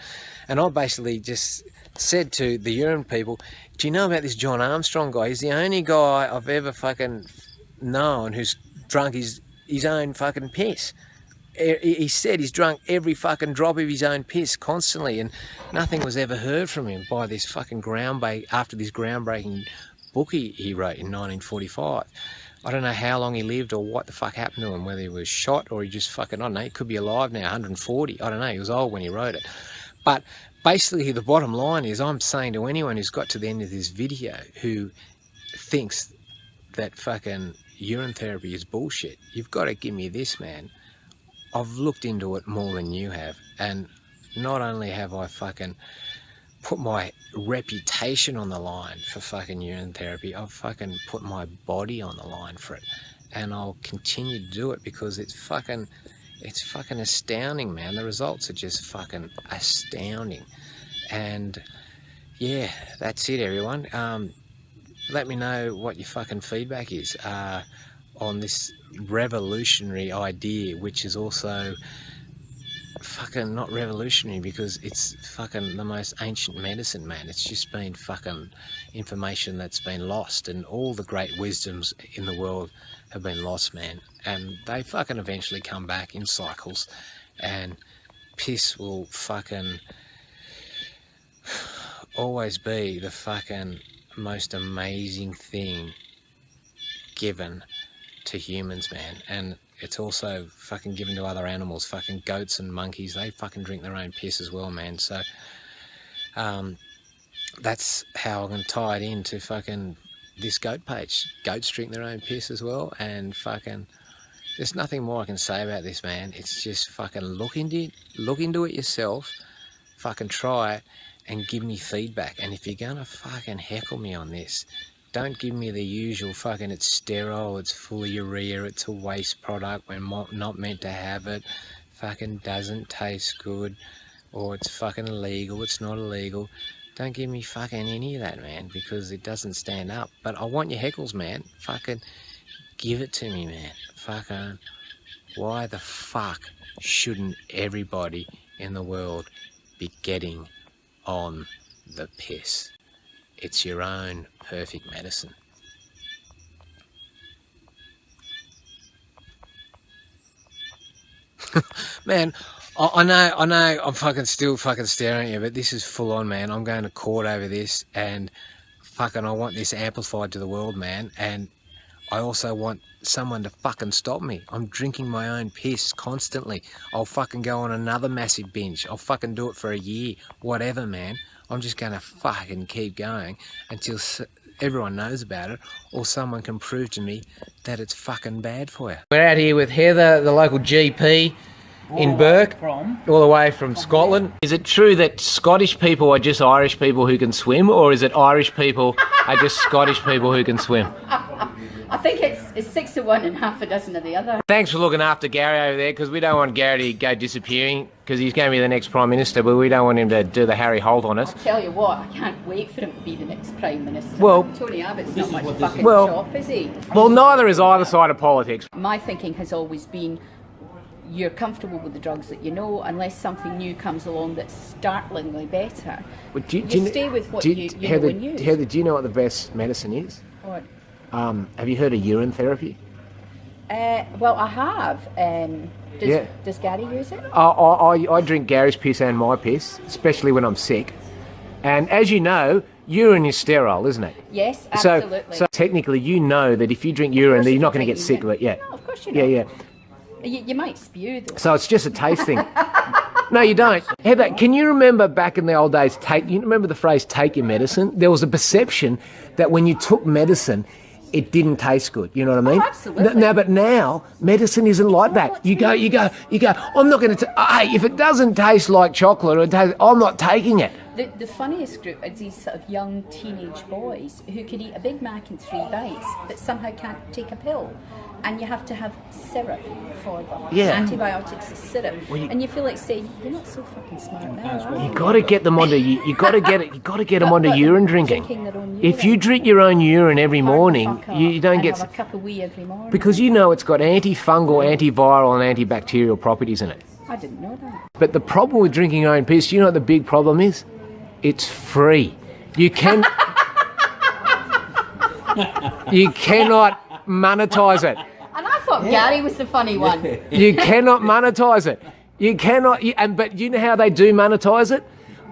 And I basically just said to the urine people, do you know about this John Armstrong guy? He's the only guy I've ever fucking known who's drunk his own fucking piss. He said he's drunk every fucking drop of his own piss constantly, and nothing was ever heard from him by this fucking after this groundbreaking book he wrote in 1945. I don't know how long he lived or what the fuck happened to him, whether he was shot or he just fucking, I don't know, he could be alive now, 140, I don't know, he was old when he wrote it. But basically the bottom line is, I'm saying to anyone who's got to the end of this video who thinks that fucking urine therapy is bullshit, you've got to give me this, man. I've looked into it more than you have, and not only have I fucking put my reputation on the line for fucking urine therapy, I've fucking put my body on the line for it, and I'll continue to do it because it's fucking astounding, man. The results are just fucking astounding. And yeah, that's it, everyone. Let me know what your fucking feedback is on this revolutionary idea, which is also fucking not revolutionary because it's fucking the most ancient medicine, man. It's just been fucking information that's been lost, and all the great wisdoms in the world have been lost, man. And they fucking eventually come back in cycles, and piss will fucking always be the fucking most amazing thing given to humans, man, and it's also fucking given to other animals. Fucking goats and monkeys, they fucking drink their own piss as well, man. So that's how I'm gonna tie it into fucking this goat page. Goats drink their own piss as well, and fucking there's nothing more I can say about this, man. It's just fucking look into it yourself, fucking try it, and give me feedback. And if you're gonna fucking heckle me on this, don't give me the usual fucking it's sterile, it's full of urea, it's a waste product, we're not meant to have it, fucking doesn't taste good, or it's fucking illegal, it's not illegal. Don't give me fucking any of that, man, because it doesn't stand up. But I want your heckles, man. Fucking give it to me, man. Fucking why the fuck shouldn't everybody in the world be getting on the piss? It's your own perfect medicine. Man, I know I'm fucking still fucking staring at you, but this is full on, man. I'm going to court over this, and fucking I want this amplified to the world, man. And I also want someone to fucking stop me. I'm drinking my own piss constantly. I'll fucking go on another massive binge. I'll fucking do it for a year, whatever, man. I'm just going to fucking keep going until everyone knows about it, or someone can prove to me that it's fucking bad for you. We're out here with Heather, the local GP in Burke, all the way from Scotland. Is it true that Scottish people are just Irish people who can swim, or is it Irish people are just Scottish people who can swim? I think it's 6 to 1 and half a dozen of the other. Thanks for looking after Gary over there, because we don't want Gary to go disappearing, because he's going to be the next Prime Minister, but we don't want him to do the Harry Holt on us. I'll tell you what, I can't wait for him to be the next Prime Minister. Well, Tony Abbott's not much fucking chop, is he? Well, neither is either side of politics. My thinking has always been, you're comfortable with the drugs that you know, unless something new comes along that's startlingly better. Well, you stay with what you know and use. Heather, do you know what the best medicine is? What? Have you heard of urine therapy? Well, I have. Does Gary use it? I drink Gary's piss and my piss, especially when I'm sick. And as you know, urine is sterile, isn't it? Yes, absolutely. So technically, you know that if you drink urine, that you're not going to get sick of it. Yeah. No, of course you know. Yeah. You might spew though. So it's just a taste thing. No, you don't. Heather, can you remember back in the old days, you remember the phrase take your medicine? There was a perception that when you took medicine, it didn't taste good. You know what I mean? Oh, absolutely. But now, medicine isn't like that. You go, I'm not going to, hey, if it doesn't taste like chocolate, I'm not taking it. The funniest group are these sort of young teenage boys who could eat a Big Mac in 3 bites, but somehow can't take a pill. And you have to have syrup for them. Yeah. Antibiotics is syrup. And you feel like saying, you're not so fucking smart now. You got to get them onto you got to get them onto urine drinking. Their own urine. If you drink your own urine every morning, you don't get have a cup of wee every morning. because you know it's got antifungal, antiviral and antibacterial properties in it. I didn't know that. But the problem with drinking your own piss, you know what the big problem is? It's free. You cannot monetize it. And I thought Gary was the funny one. You cannot monetize it. You cannot. But you know how they do monetize it?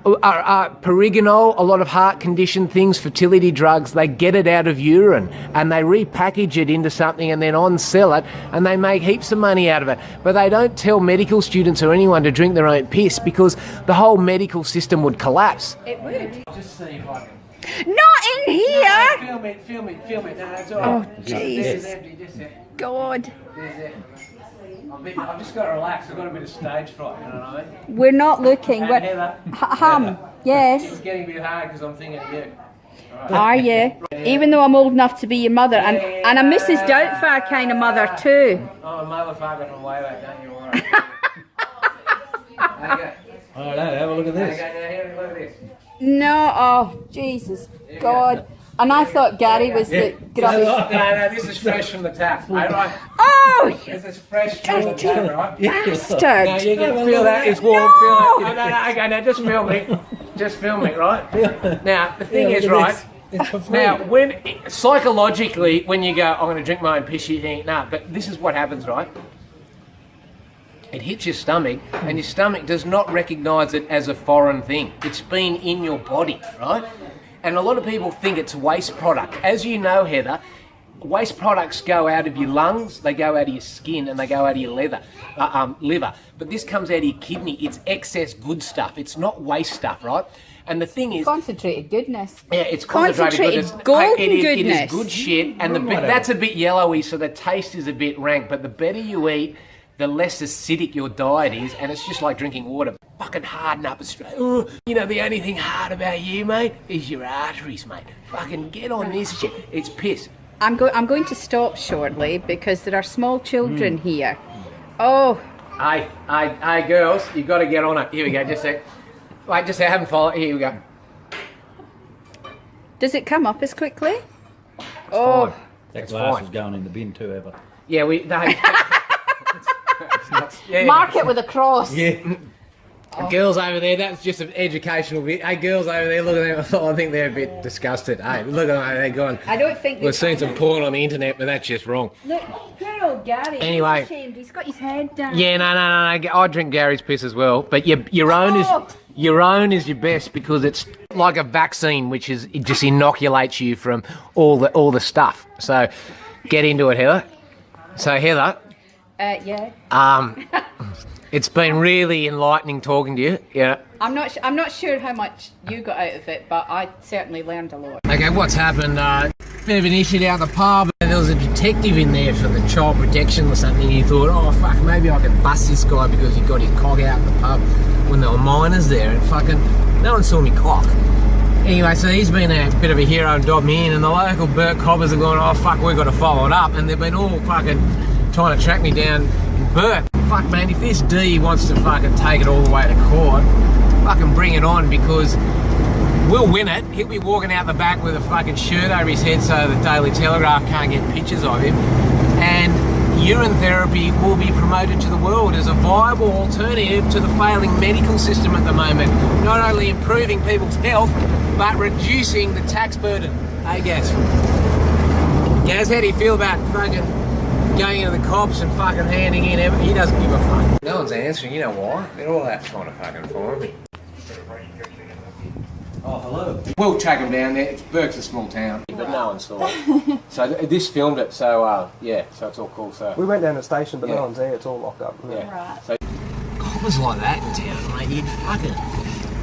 Perigonol, a lot of heart condition things, fertility drugs, they get it out of urine and they repackage it into something and then on-sell it and they make heaps of money out of it. But they don't tell medical students or anyone to drink their own piss because the whole medical system would collapse. It would. Just see if I can... Not in here! No, film it. No, that's all right. Oh, Jesus. God. I've just got to relax. I've got a bit of stage fright, you know what I mean? We're not looking. And We're... Heather, Yes. It's getting a bit hard because I'm thinking of you. Right. Are you? Even though I'm old enough to be your mother, and a Mrs. Doubtfire kind of mother too. I'm a motherfucker from way back, don't you worry. Okay. All right, have a look at this. Okay, now here, look at this. No, oh Jesus, God. And I thought Gary was the grubby. No, this is fresh from the tap. Right? Oh, This is fresh from the tap, right? bastard! Now you can feel that it's warm. No! Feel it. No, okay, now just film me. Just film me, right? Now the thing is, right? Now, when psychologically, when you go, I'm going to drink my own piss, you think, nah. But this is what happens, right? It hits your stomach, and your stomach does not recognise it as a foreign thing. It's been in your body, right? And a lot of people think it's waste product. As you know, Heather, Waste products go out of your lungs, they go out of your skin, and they go out of your liver. But this comes out of your kidney. It's excess good stuff. It's not waste stuff, right? And the thing is... Concentrated goodness. Yeah, it's concentrated goodness. Golden It goodness. is good shit, and that's a bit yellowy, so the taste is a bit rank. But the better you eat, the less acidic your diet is, and it's just like drinking water. Fucking harden up Australia. Ooh, you know, the only thing hard about you, mate, is your arteries, mate. Fucking get on this shit. It's piss. I'm going to stop shortly because there are small children here. Oh. Hey, girls, you've got to get on it. Here we go, just a sec. Wait, just a sec, I haven't followed. Here we go. Does it come up as quickly? Fine. That glass is going in the bin too, ever. Yeah, Mark it with a cross. Yeah. Girls over there, that's just an educational bit. Hey, girls over there, look at them. I think they're a bit disgusted. Hey, look at them, they're gone. I don't think we've seen some porn on the internet, but that's just wrong. Look, poor old Gary. Anyway. He's ashamed. He's got his head down. Yeah, no. I drink Gary's piss as well, but your own is your best because it's like a vaccine, which is it just inoculates you from all the stuff. So, get into it, Heather. So, Heather. Yeah. It's been really enlightening talking to you. Yeah. I'm not sure how much you got out of it, but I certainly learned a lot. Okay, what's happened? Bit of an issue down the pub. There was a detective in there for the child protection or something. He thought, oh fuck, maybe I could bust this guy because he got his cock out in the pub when there were minors there, and fucking no one saw me cock. Anyway, so he's been a bit of a hero and dobbed me in, and the local Burke coppers have gone, oh fuck, we've got to follow it up, and they've been all fucking trying to track me down in Burke. Fuck man, if this D wants to fucking take it all the way to court, fucking bring it on, because we'll win it. He'll be walking out the back with a fucking shirt over his head so the Daily Telegraph can't get pictures of him. And urine therapy will be promoted to the world as a viable alternative to the failing medical system at the moment. Not only improving people's health, but reducing the tax burden. Hey Gaz. Gaz, how do you feel about fucking going into the cops and fucking handing in everything? He doesn't give a fuck. No one's answering, you know why? They're all out trying to fucking find me. Oh, hello. We'll track him down there. Burke's a small town, but no one saw it. So this filmed it, so yeah, so it's all cool. So we went down to the station, but no one's there. It's all locked up. Yeah. Right. So coppers like that in town, mate,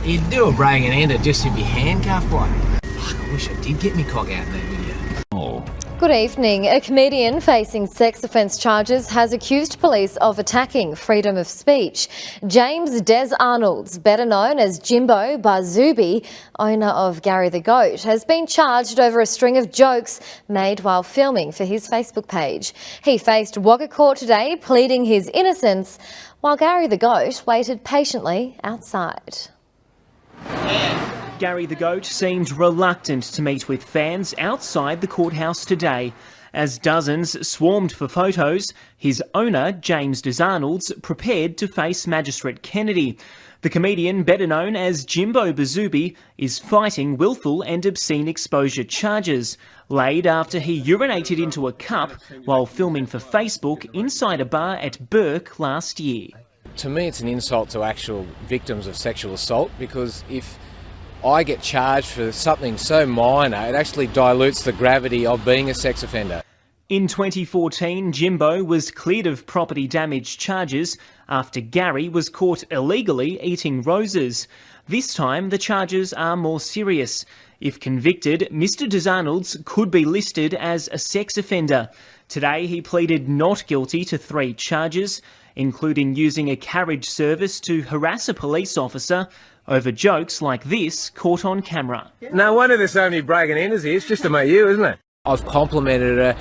you'd do a break and enter just to be handcuffed by it. Fuck, I wish I did get me cock out in that video. Oh. Good evening. A comedian facing sex offence charges has accused police of attacking freedom of speech. James Des Arnolds, better known as Jimbo Barzubi, owner of Gary the Goat, has been charged over a string of jokes made while filming for his Facebook page. He faced Wagga Court today, pleading his innocence, while Gary the Goat waited patiently outside. Gary the Goat seemed reluctant to meet with fans outside the courthouse today. As dozens swarmed for photos, his owner, James Des Arnolds, prepared to face Magistrate Kennedy. The comedian, better known as Jimbo Barzubi, is fighting willful and obscene exposure charges, laid after he urinated into a cup while filming for Facebook inside a bar at Burke last year. To me, it's an insult to actual victims of sexual assault, because if I get charged for something so minor, it actually dilutes the gravity of being a sex offender. In 2014, Jimbo was cleared of property damage charges after Gary was caught illegally eating roses. This time, the charges are more serious. If convicted, Mr. Des Arnolds could be listed as a sex offender. Today, he pleaded not guilty to 3 charges, including using a carriage service to harass a police officer over jokes like this caught on camera. No wonder there's so many breaking enters here. It's just to make you, isn't it? I've complimented her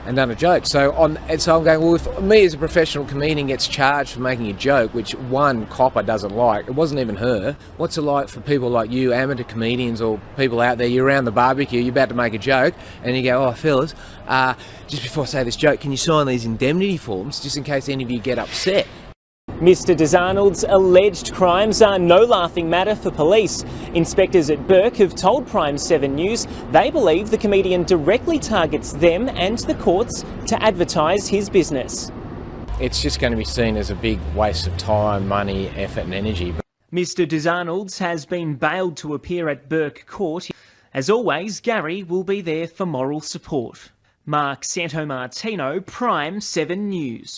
and done a joke. So I'm going, well, if me as a professional comedian gets charged for making a joke, which one copper doesn't like, it wasn't even her, what's it like for people like you, amateur comedians or people out there, you're around the barbecue, you're about to make a joke, and you go, oh, fellas, just before I say this joke, can you sign these indemnity forms just in case any of you get upset? Mr. Des Arnolds' alleged crimes are no laughing matter for police. Inspectors at Burke have told Prime 7 News they believe the comedian directly targets them and the courts to advertise his business. It's just going to be seen as a big waste of time, money, effort and energy. Mr. Des Arnolds has been bailed to appear at Burke Court. As always, Gary will be there for moral support. Mark Santomartino, Prime 7 News.